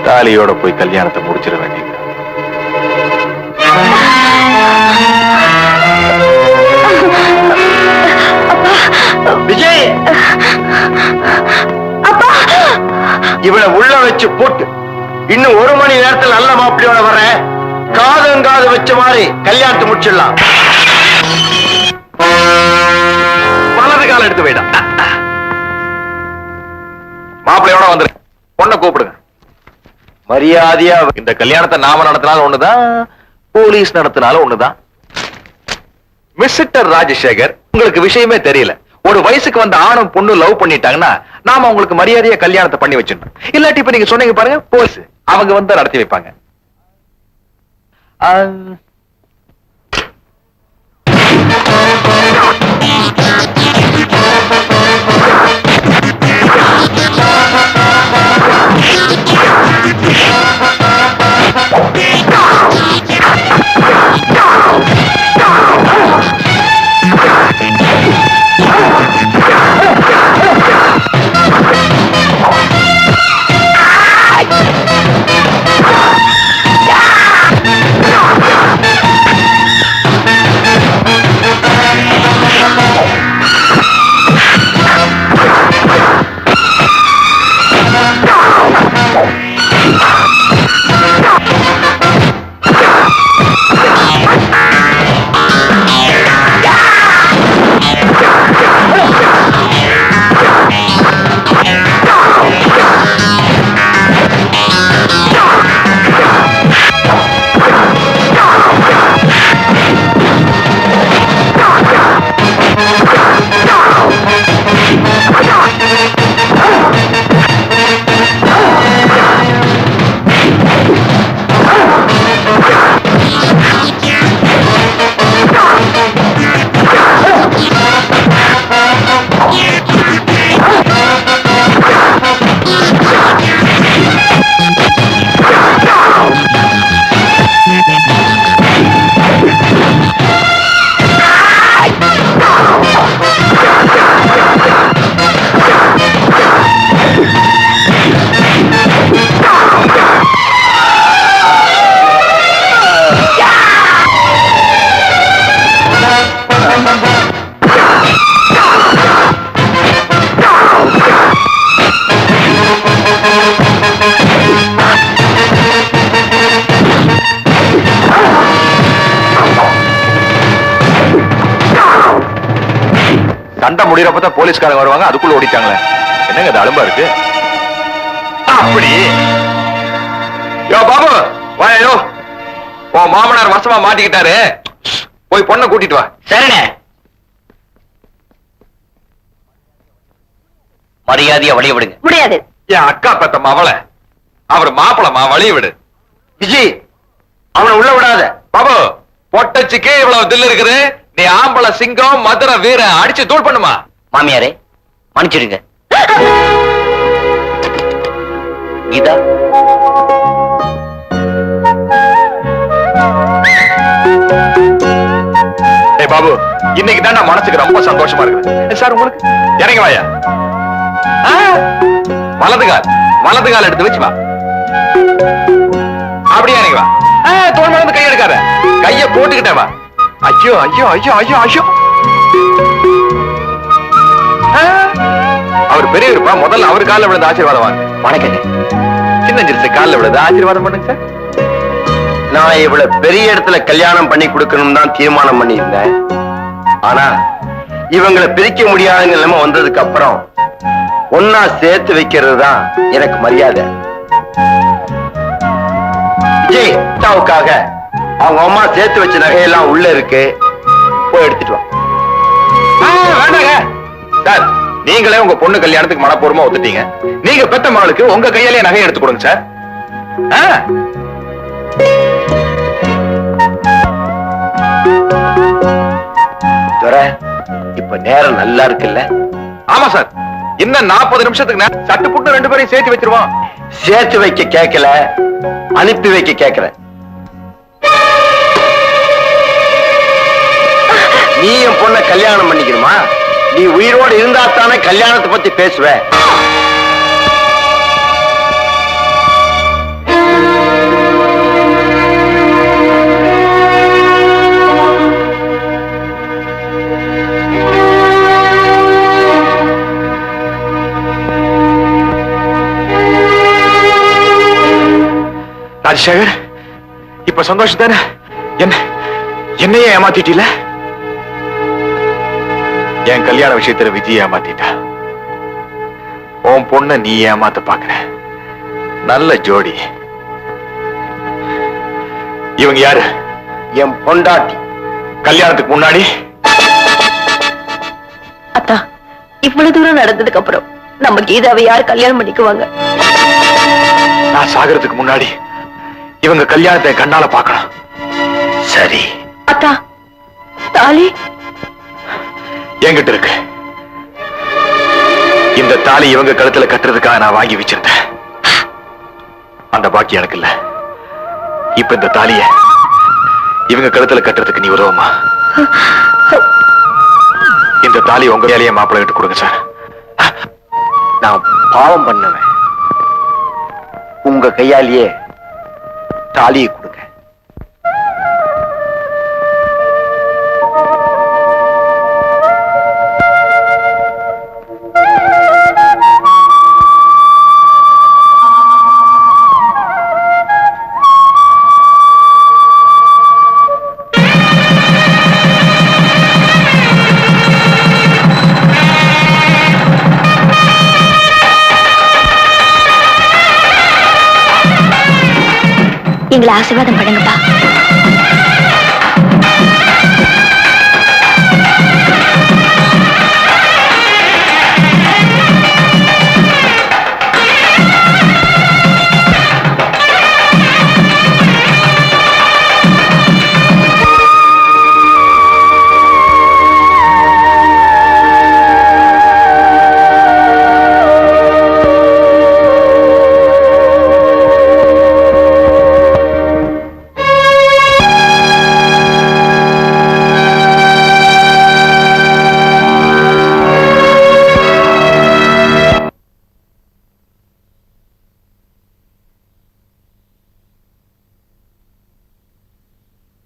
தாலியோட போய் கல்யாணத்தை முடிச்சிட வேண்டியது. விஜய், இவளை உள்ள வச்சு போட்டு இன்னும் 1 மணி நேரத்தில் நல்ல மாப்பிள்ளையோட வர காது வச்ச மாதிரி கல்யாணத்தை முடிச்சிடலாம். வலது கால எடுத்து போயிடா. மாப்பிள்ளையோட வந்துரு. பொண்ணை கூப்பிடுங்க. மரியாதையா இந்த கல்யாணத்தை நாம நடத்தினாலும் ஒண்ணுதான், போலீஸ் நடத்தினாலும் ஒண்ணுதான். மிஸ்டர் ராஜசேகர், உங்களுக்கு விஷயமே தெரியல. ஒரு வயசுக்கு வந்த ஆணும் பொண்ணு லவ் பண்ணிட்டாங்கன்னா நாம உங்களுக்கு மரியாதையா கல்யாணத்தை பண்ணி வச்சிடணும். இல்லாட்டி இப்ப நீங்க சொன்னீங்க பாருங்க, போலீஸ் அவங்க வந்து நடத்தி வைப்பாங்க. சண்டை முடியறப்பதான் போலீஸ்காரங்க வருவாங்க, அதுக்குள்ள ஓடிட்டாங்களே. என்னங்க இது அலும்பா இருக்கு? அப்படி யோ பாபு வாயோ, உன் மாமனார் வசமா மாட்டிக்கிட்டாரு, போய் பொண்ணை கூட்டிட்டு வா. சரிண்ணே. மரியாதையா வழிய விடுங்க. முடியாது. என் அக்கா பெத்த மவளை, அவர் மாப்பிளமா, வழிய விடு. விஜய், அவனை உள்ள விடாத. பாபு, பொட்டச்சிக்கு இவ்வளவு தில்லு இருக்குது, நீ ஆம்பளை சிங்கம் மதுரை வீர அடிச்சு தூள் பண்ணுமா? மாமியாரே மன்னிச்சிடுங்க. கீதா, ஏய் பாபு, இன்னைக்கு தான் நான் மனசுக்கு ரொம்ப சந்தோஷமா இருக்குது. சார் உங்களுக்கு இறங்கி வாயா. வலது கால் எடுத்து வச்சு வா. அப்படியே இறங்கி வா. தோல் மறந்து கை எடுக்காத, கைய போட்டுக்கிட்டே வா. ஐயோ ஐயோ ஐயோ ஐயோ ஐயோ. அவர் பெரியவருப்பா, முதல்ல அவர் காலில் விழுந்து ஆசீர்வாதம் வாங்க. வணக்கங்க. சின்ன சிறுசு காலில் விழுந்து ஆசீர்வாதம் பண்ணுங்க சார். நான் இவ்வளவு பெரிய இடத்துல கல்யாணம் பண்ணி கொடுக்கணும் தான் தீர்மானம் பண்ணியிருந்தேன். ஆனா இவங்களை பிரிக்க முடியாத நிலைமை வந்ததுக்கு அப்புறம் ஒன்னா சேர்த்து வைக்கிறது தான் எனக்கு மரியாதை. விஜய், அக்காவுக்காக அவங்க அம்மா சேர்த்து வச்ச நகையெல்லாம் உள்ள இருக்கு, போய் எடுத்துட்டு வா. வேண்டாங்க சார், நீங்களே உங்க பொண்ணு கல்யாணத்துக்கு மனப்பூர்வமா ஒத்துட்டீங்க. நீங்க பெத்த மகளுக்கு உங்க கையிலேயே நகை எடுத்து கொடுங்க சார். இப்ப நேரம் நல்லா இருக்குல்ல? ஆமா சார், இன்னும் 40 நிமிஷத்துக்கு சட்டு புட்டு 2 பேரையும் சேர்த்து வச்சிருவோம். சேர்த்து வைக்க கேட்கல, அனுப்பி வைக்க கேட்கிறேன். நீ என் பொண்ண கல்யாணம் பண்ணிக்கணுமா? நீ உயிரோடு இருந்தா தானே கல்யாணத்தை பத்தி பேசுவ. ராஜசேகர், இப்ப சந்தோஷம் தானே? என்னையே ஏமாத்திட்டீல? என் கல்யாண விஷயத்துல விஜய ஏமாத்திட்டா. உன் பொண்ண நீ ஏமாத்த பாக்குற. நல்ல ஜோடி. இவங்க யாரு? என் பொண்டாட்டி. கல்யாணத்துக்கு முன்னாடி அத்தா, இவ்வளவு தூரம் நடந்ததுக்கு அப்புறம் நம்ம கீதாவை யார் கல்யாணம் பண்ணிக்குவாங்க? நான் சாகிறதுக்கு முன்னாடி இவங்க கல்யாணத்தை கண்ணால பார்க்கணும். சரி. அத்தா, தாலி என்கிட்ட இருக்கு. இந்த தாலி இவங்க கழுத்துல கட்டுறதுக்காக நான் வாங்கி வச்சிருந்தேன். அந்த பாக்கி எனக்கு இல்ல. இப்ப இந்த தாலிய இவங்க கழுத்துல கட்டுறதுக்கு நீ உதவுமா? இந்த தாலி உங்க கையாலேயே மாப்பிள்ளை கிட்ட கொடுங்க சார். நான் பாவம் பண்ணுவேன். உங்க கையாலேயே தாலியை கொடுங்க. எங்களை ஆசீர்வாதம் பண்ணுங்கப்பா.